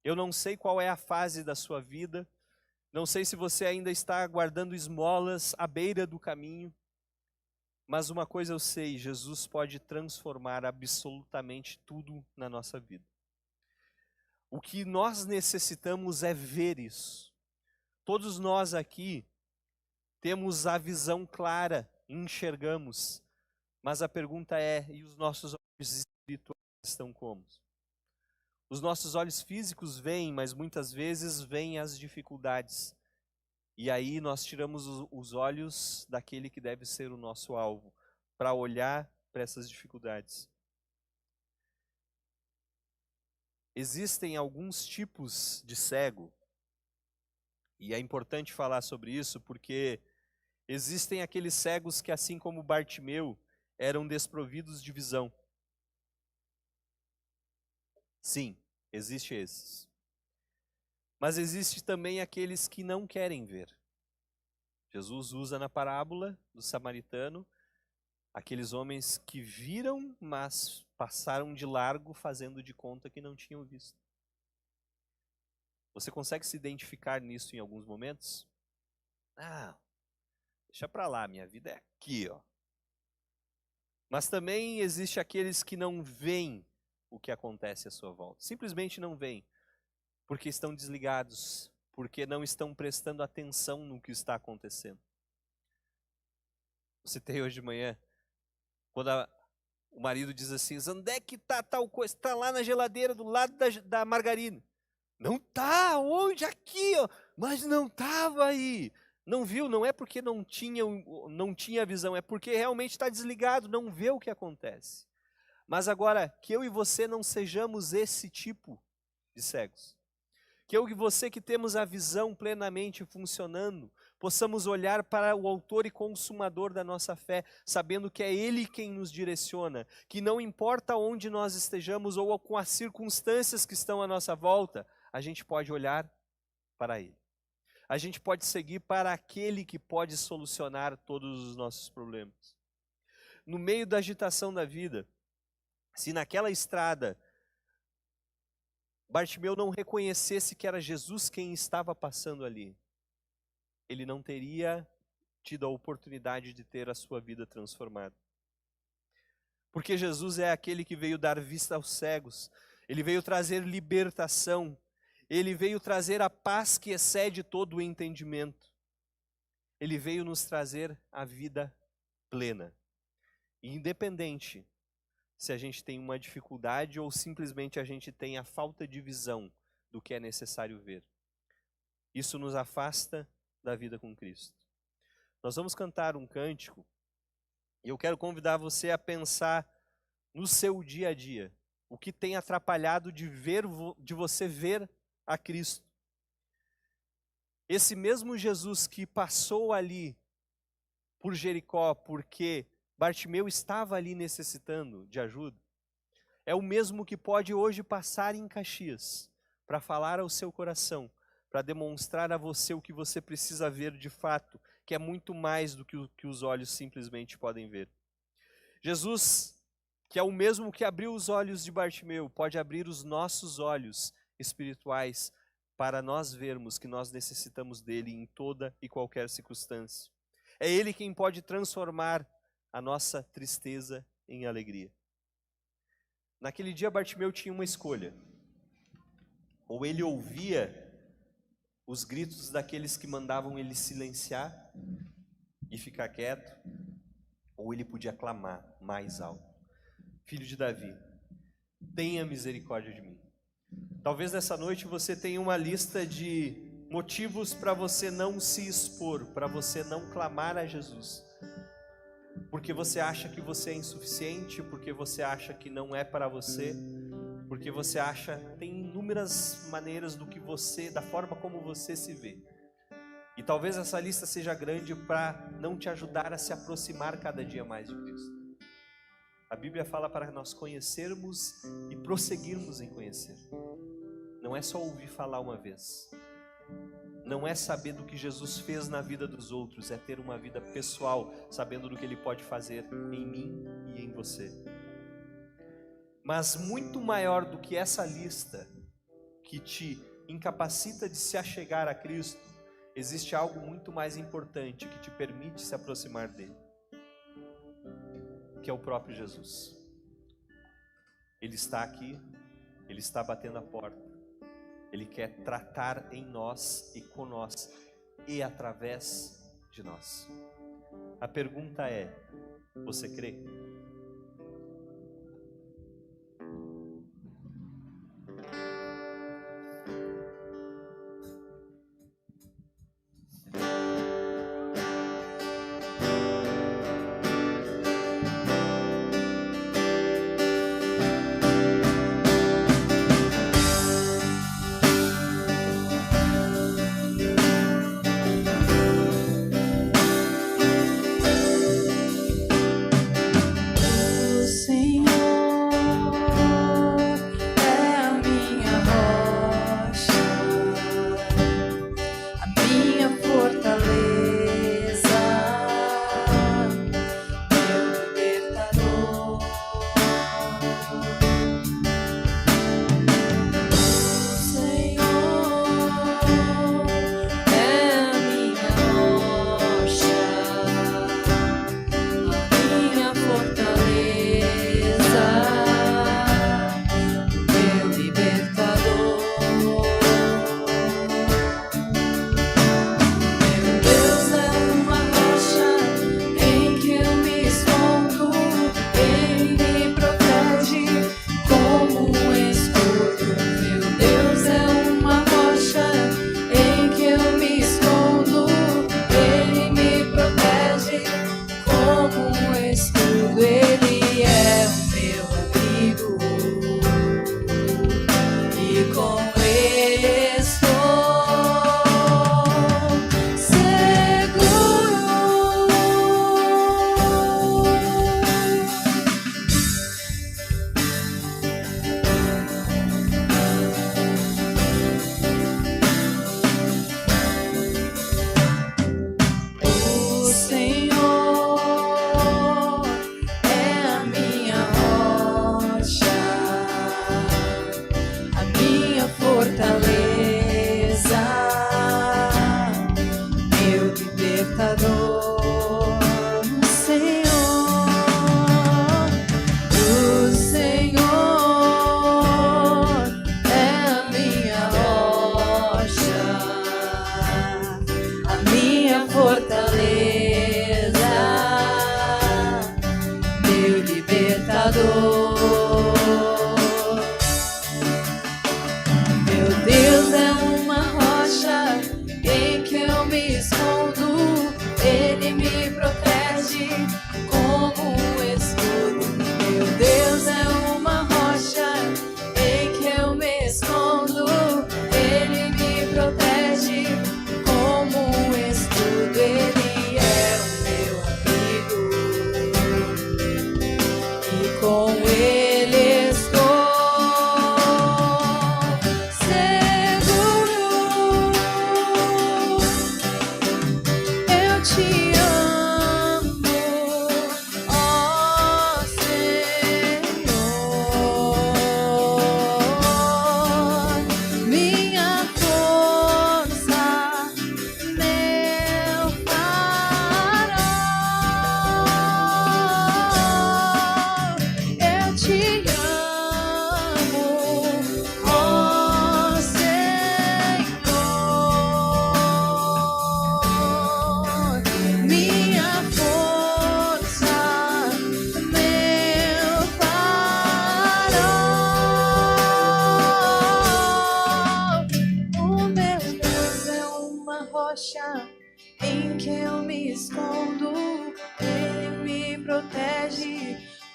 Speaker 1: Eu não sei qual é a fase da sua vida, não sei se você ainda está guardando esmolas à beira do caminho, mas uma coisa eu sei, Jesus pode transformar absolutamente tudo na nossa vida. O que nós necessitamos é ver isso. Todos nós aqui temos a visão clara, enxergamos, mas a pergunta é, e os nossos olhos espirituais estão como? Os nossos olhos físicos veem, mas muitas vezes veem as dificuldades. E aí nós tiramos os olhos daquele que deve ser o nosso alvo, para olhar para essas dificuldades. Existem alguns tipos de cego, e é importante falar sobre isso porque existem aqueles cegos que, assim como Bartimeu, eram desprovidos de visão. Sim, existe esses. Mas existe também aqueles que não querem ver. Jesus usa na parábola do samaritano aqueles homens que viram, mas passaram de largo fazendo de conta que não tinham visto. Você consegue se identificar nisso em alguns momentos? Ah, deixa pra lá, minha vida é aqui, ó. Mas também existe aqueles que não veem o que acontece à sua volta. Simplesmente não veem, porque estão desligados, porque não estão prestando atenção no que está acontecendo. Você tem hoje de manhã, quando o marido diz assim, onde é que está tal coisa? Está lá na geladeira, do lado da margarina. Não está, onde? Aqui, ó. Mas não estava aí. Não viu, não é porque não tinha visão, é porque realmente está desligado, não vê o que acontece. Mas agora, que eu e você não sejamos esse tipo de cegos. Que eu e você que temos a visão plenamente funcionando, possamos olhar para o autor e consumador da nossa fé, sabendo que é Ele quem nos direciona, que não importa onde nós estejamos ou com as circunstâncias que estão à nossa volta, a gente pode olhar para Ele. A gente pode seguir para aquele que pode solucionar todos os nossos problemas. No meio da agitação da vida, se naquela estrada Bartimeu não reconhecesse que era Jesus quem estava passando ali, ele não teria tido a oportunidade de ter a sua vida transformada. Porque Jesus é aquele que veio dar vista aos cegos, ele veio trazer libertação, ele veio trazer a paz que excede todo o entendimento. Ele veio nos trazer a vida plena. E independente se a gente tem uma dificuldade ou simplesmente a gente tem a falta de visão do que é necessário ver. Isso nos afasta da vida com Cristo. Nós vamos cantar um cântico e eu quero convidar você a pensar no seu dia a dia, o que tem atrapalhado de você ver a Cristo. Esse mesmo Jesus que passou ali por Jericó, porque Bartimeu estava ali necessitando de ajuda, é o mesmo que pode hoje passar em Caxias para falar ao seu coração, para demonstrar a você o que você precisa ver de fato, que é muito mais do que os olhos simplesmente podem ver. Jesus, que é o mesmo que abriu os olhos de Bartimeu, pode abrir os nossos olhos espirituais para nós vermos que nós necessitamos dele em toda e qualquer circunstância. É ele quem pode transformar a nossa tristeza em alegria. Naquele dia Bartimeu tinha uma escolha. Ou ele ouvia os gritos daqueles que mandavam ele silenciar e ficar quieto, ou ele podia clamar mais alto: Filho de Davi, tenha misericórdia de mim. Talvez nessa noite você tenha uma lista de motivos para você não se expor, para você não clamar a Jesus. Porque você acha que você é insuficiente, porque você acha que não é para você, porque você acha, tem inúmeros inúmeras maneiras da forma como você se vê. E talvez essa lista seja grande para não te ajudar a se aproximar cada dia mais de Cristo. A Bíblia fala para nós conhecermos e prosseguirmos em conhecer. Não é só ouvir falar uma vez. Não é saber do que Jesus fez na vida dos outros, é ter uma vida pessoal, sabendo do que Ele pode fazer em mim e em você. Mas muito maior do que essa lista que te incapacita de se achegar a Cristo, existe algo muito mais importante que te permite se aproximar dele, que é o próprio Jesus. Ele está aqui, Ele está batendo a porta. Ele quer tratar em nós e com nós e através de nós. A pergunta é: você crê?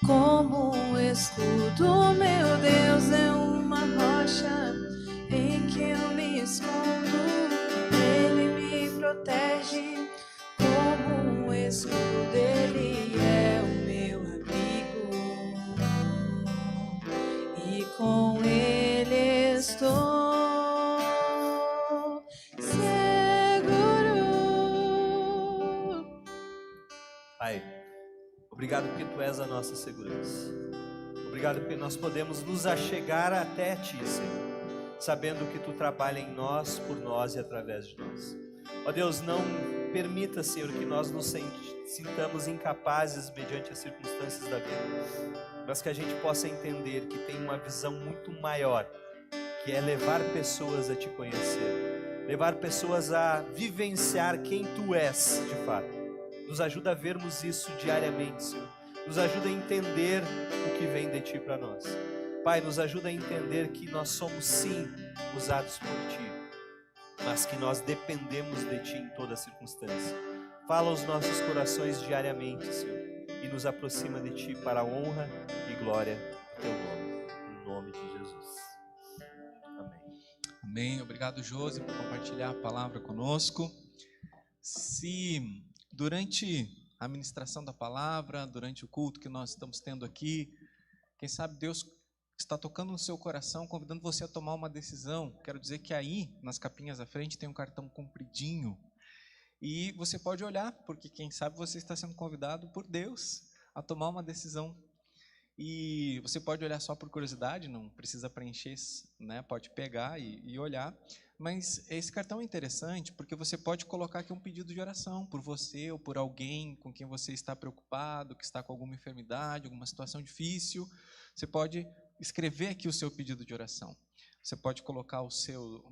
Speaker 2: como um escudo. Meu Deus é uma rocha protege, como um escudo ele é o meu amigo, e com ele estou seguro.
Speaker 1: Pai, obrigado porque Tu és a nossa segurança. Obrigado porque nós podemos nos achegar até Ti, Senhor, sabendo que Tu trabalha em nós, por nós e através de nós. Ó Deus, não permita, Senhor, que nós nos sintamos incapazes mediante as circunstâncias da vida, mas que a gente possa entender que tem uma visão muito maior, que é levar pessoas a Te conhecer, levar pessoas a vivenciar quem Tu és de fato. Nos ajuda a vermos isso diariamente, Senhor. Nos ajuda a entender o que vem de Ti para nós. Pai, nos ajuda a entender que nós somos sim usados por Ti, mas que nós dependemos de Ti em toda circunstância. Fala aos nossos corações diariamente, Senhor, e nos aproxima de Ti para a honra e glória do Teu nome. Em nome de Jesus. Amém.
Speaker 3: Amém. Obrigado, Josi, por compartilhar a palavra conosco. Se durante a ministração da palavra, durante o culto que nós estamos tendo aqui, quem sabe Deus está tocando no seu coração, convidando você a tomar uma decisão. Quero dizer que aí, nas capinhas à frente, tem um cartão compridinho. E você pode olhar, porque quem sabe você está sendo convidado por Deus a tomar uma decisão. E você pode olhar só por curiosidade, não precisa preencher, né? Pode pegar e olhar. Mas esse cartão é interessante porque você pode colocar aqui um pedido de oração por você ou por alguém com quem você está preocupado, que está com alguma enfermidade, alguma situação difícil. Você pode escrever aqui o seu pedido de oração. Você pode colocar o seu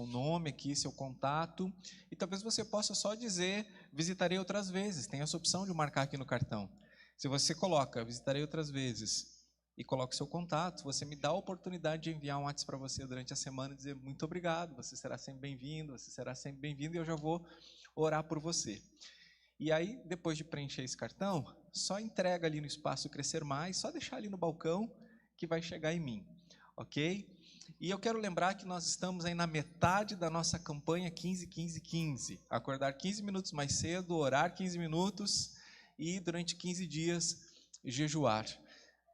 Speaker 3: nome aqui, seu contato, e talvez você possa só dizer, visitarei outras vezes. Tem essa opção de marcar aqui no cartão. Se você coloca, visitarei outras vezes, e coloca o seu contato, você me dá a oportunidade de enviar um WhatsApp para você durante a semana e dizer muito obrigado, você será sempre bem-vindo, e eu já vou orar por você. E aí, depois de preencher esse cartão, só entrega ali no espaço Crescer Mais, só deixar ali no balcão que vai chegar em mim, ok? E eu quero lembrar que nós estamos aí na metade da nossa campanha 15-15-15, acordar 15 minutos mais cedo, orar 15 minutos e durante 15 dias jejuar.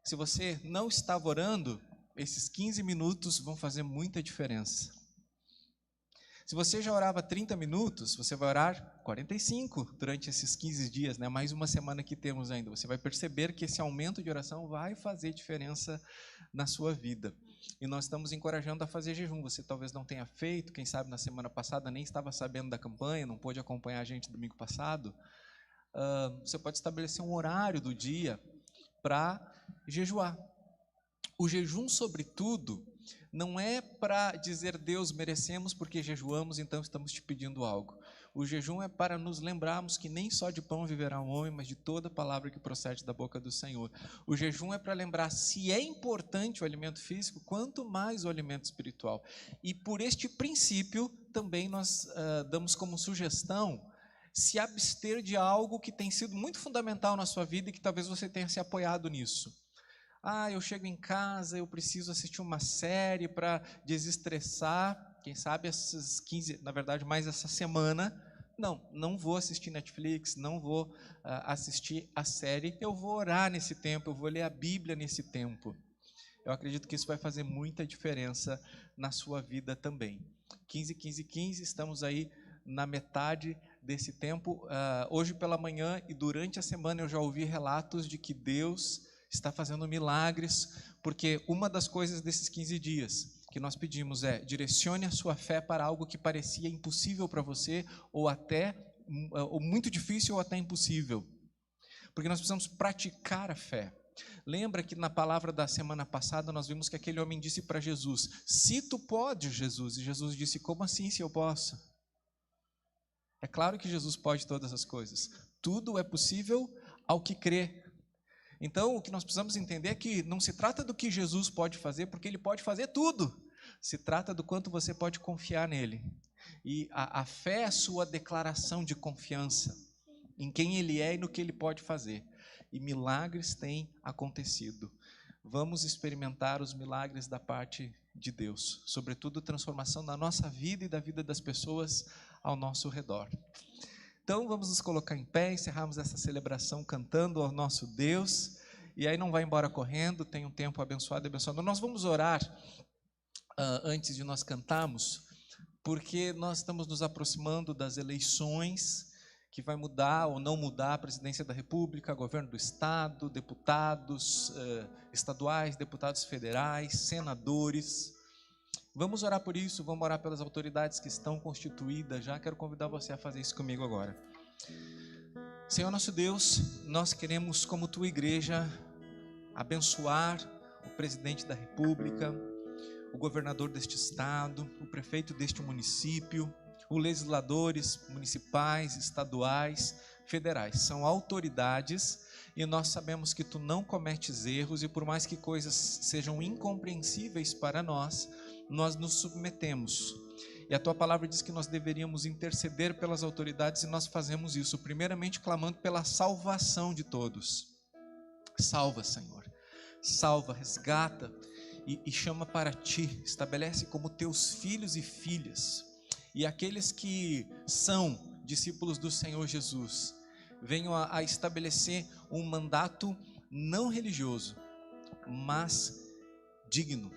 Speaker 3: Se você não estava orando, esses 15 minutos vão fazer muita diferença. Se você já orava 30 minutos, você vai orar 45 durante esses 15 dias, né? Mais uma semana que temos ainda. Você vai perceber que esse aumento de oração vai fazer diferença na sua vida. E nós estamos encorajando a fazer jejum. Você talvez não tenha feito, quem sabe na semana passada nem estava sabendo da campanha, não pôde acompanhar a gente domingo passado. Você pode estabelecer um horário do dia para jejuar. O jejum, sobretudo, não é para dizer Deus, merecemos porque jejuamos, então estamos te pedindo algo. O jejum é para nos lembrarmos que nem só de pão viverá o homem, mas de toda palavra que procede da boca do Senhor. O jejum é para lembrar, se é importante o alimento físico, quanto mais o alimento espiritual. E por este princípio, também nós damos como sugestão se abster de algo que tem sido muito fundamental na sua vida e que talvez você tenha se apoiado nisso. Eu chego em casa, eu preciso assistir uma série para desestressar, quem sabe essas 15, na verdade mais essa semana, não vou assistir Netflix, não vou assistir a série, eu vou orar nesse tempo, eu vou ler a Bíblia nesse tempo. Eu acredito que isso vai fazer muita diferença na sua vida também. 15-15-15, estamos aí na metade desse tempo. Hoje pela manhã e durante a semana eu já ouvi relatos de que Deus está fazendo milagres, porque uma das coisas desses 15 dias que nós pedimos é: direcione a sua fé para algo que parecia impossível para você, ou muito difícil ou até impossível, porque nós precisamos praticar a fé. Lembra que na palavra da semana passada nós vimos que aquele homem disse para Jesus: se tu podes, Jesus, e Jesus disse: como assim se eu posso? É claro que Jesus pode todas as coisas, tudo é possível ao que crê. Então, o que nós precisamos entender é que não se trata do que Jesus pode fazer, porque Ele pode fazer tudo. Se trata do quanto você pode confiar nele. E a fé é a sua declaração de confiança em quem Ele é e no que Ele pode fazer. E milagres têm acontecido. Vamos experimentar os milagres da parte de Deus. Sobretudo, transformação da nossa vida e da vida das pessoas ao nosso redor. Então vamos nos colocar em pé, encerrarmos essa celebração cantando ao nosso Deus, e aí não vai embora correndo, tem um tempo abençoado e abençoado. Nós vamos orar antes de nós cantarmos, porque nós estamos nos aproximando das eleições, que vai mudar ou não mudar a presidência da República, governo do Estado, deputados estaduais, deputados federais, senadores. Vamos orar por isso, vamos orar pelas autoridades que estão constituídas já. Quero convidar você a fazer isso comigo agora. Senhor nosso Deus, nós queremos, como tua igreja, abençoar o presidente da República, o governador deste estado, o prefeito deste município, os legisladores municipais, estaduais, federais. São autoridades e nós sabemos que tu não cometes erros, e por mais que coisas sejam incompreensíveis para nós, nós nos submetemos. E a tua palavra diz que nós deveríamos interceder pelas autoridades, e nós fazemos isso, primeiramente clamando pela salvação de todos. Salva, Senhor. Salva, resgata e chama para ti, estabelece como teus filhos e filhas. E aqueles que são discípulos do Senhor Jesus, venham a estabelecer um mandato não religioso, mas digno.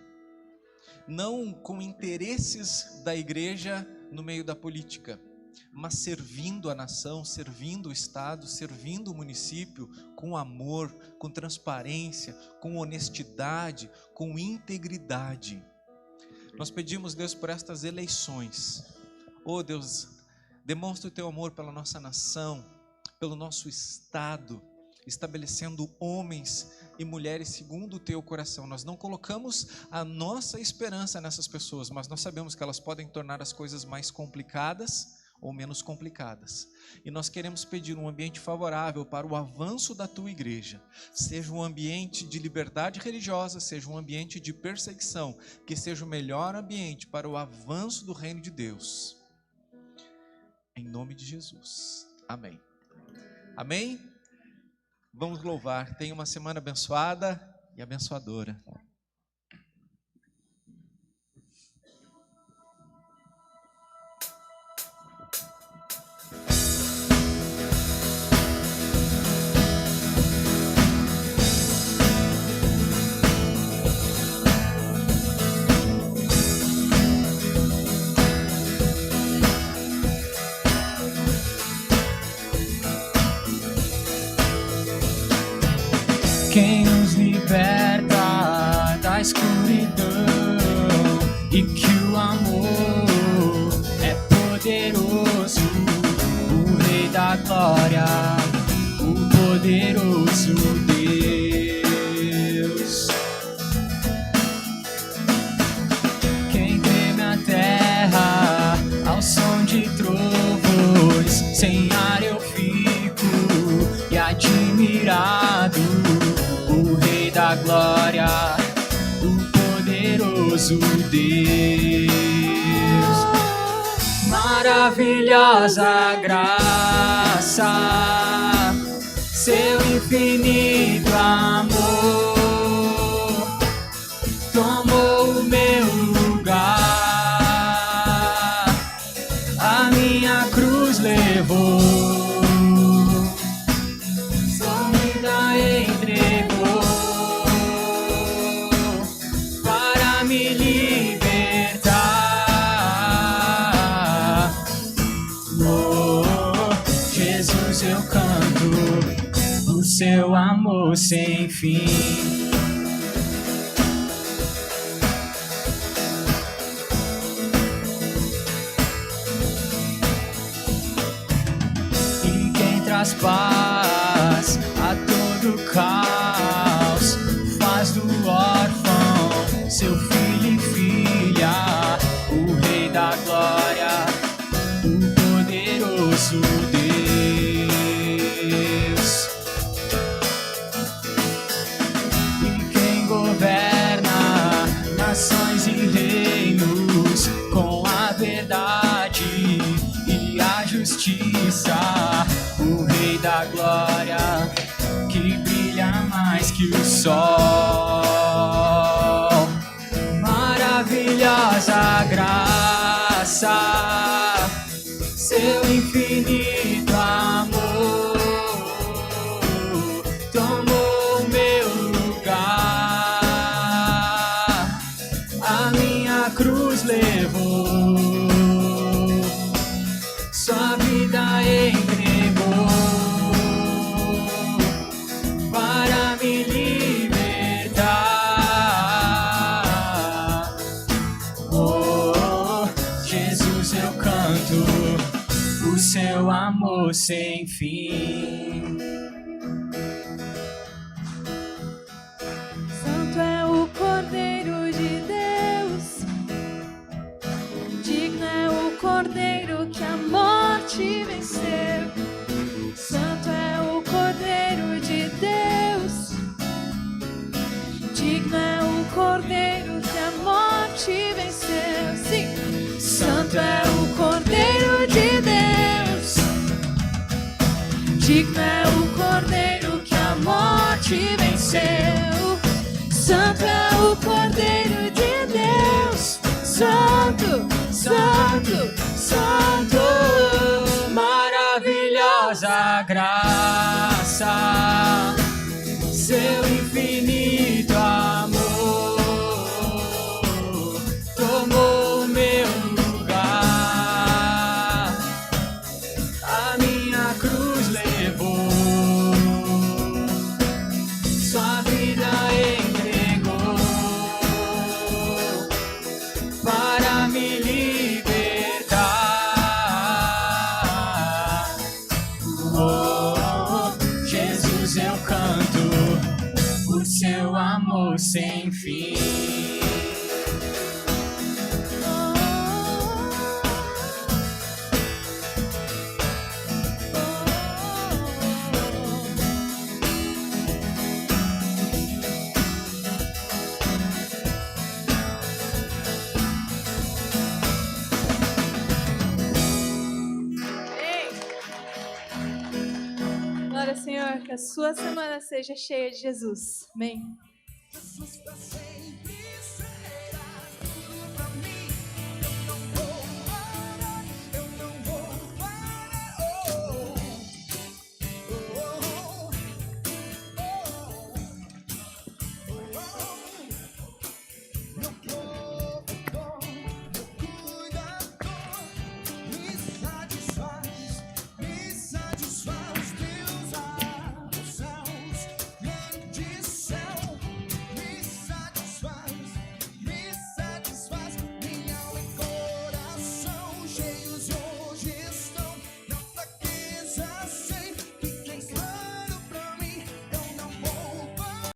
Speaker 3: Não com interesses da igreja no meio da política, mas servindo a nação, servindo o Estado, servindo o município, com amor, com transparência, com honestidade, com integridade. Nós pedimos, Deus, por estas eleições. Oh Deus, demonstra o teu amor pela nossa nação, pelo nosso Estado, estabelecendo homens e mulheres segundo o teu coração. Nós não colocamos a nossa esperança nessas pessoas, mas nós sabemos que elas podem tornar as coisas mais complicadas ou menos complicadas. E nós queremos pedir um ambiente favorável para o avanço da tua igreja. Seja um ambiente de liberdade religiosa, seja um ambiente de perseguição, que seja o melhor ambiente para o avanço do reino de Deus. Em nome de Jesus. Amém. Amém? Vamos louvar. Tenha uma semana abençoada e abençoadora.
Speaker 4: Quem nos liberta da escuridão, e que o amor é poderoso, o Rei da Glória, o poderoso Deus. Quem treme a terra ao som de trovões, sem ar eu fico e admirado, o Rei da Glória, o poderoso Deus. Maravilhosa graça, seu infinito amor, tomou o meu lugar, a minha cruz levou. Eu canto o seu amor sem fim. E quem traz paz a todo caos, faz do órfão seu filho e filha, o Rei da Glória, o poderoso Deus. Nações e reinos com a verdade e a justiça, o Rei da Glória que brilha mais que o sol. Maravilhosa graça, sem fim.
Speaker 2: Santo é o Cordeiro de Deus, digno é o Cordeiro que a morte venceu. Santo é o Cordeiro de Deus, digno é o Cordeiro que a morte venceu. Sim. Santo é o Cordeiro de Deus, digno é o Cordeiro que a morte venceu. Santo é o Cordeiro de Deus, Santo, Santo, Santo.
Speaker 4: Maravilhosa graça, seu infinito amor tomou meu lugar, a minha cruz levou, sua vida entregou para me libertar. Oh, Jesus, eu canto por seu amor sem fim.
Speaker 2: Glória ao Senhor, que a sua semana seja cheia de Jesus. Amém.
Speaker 5: Jesus pra sempre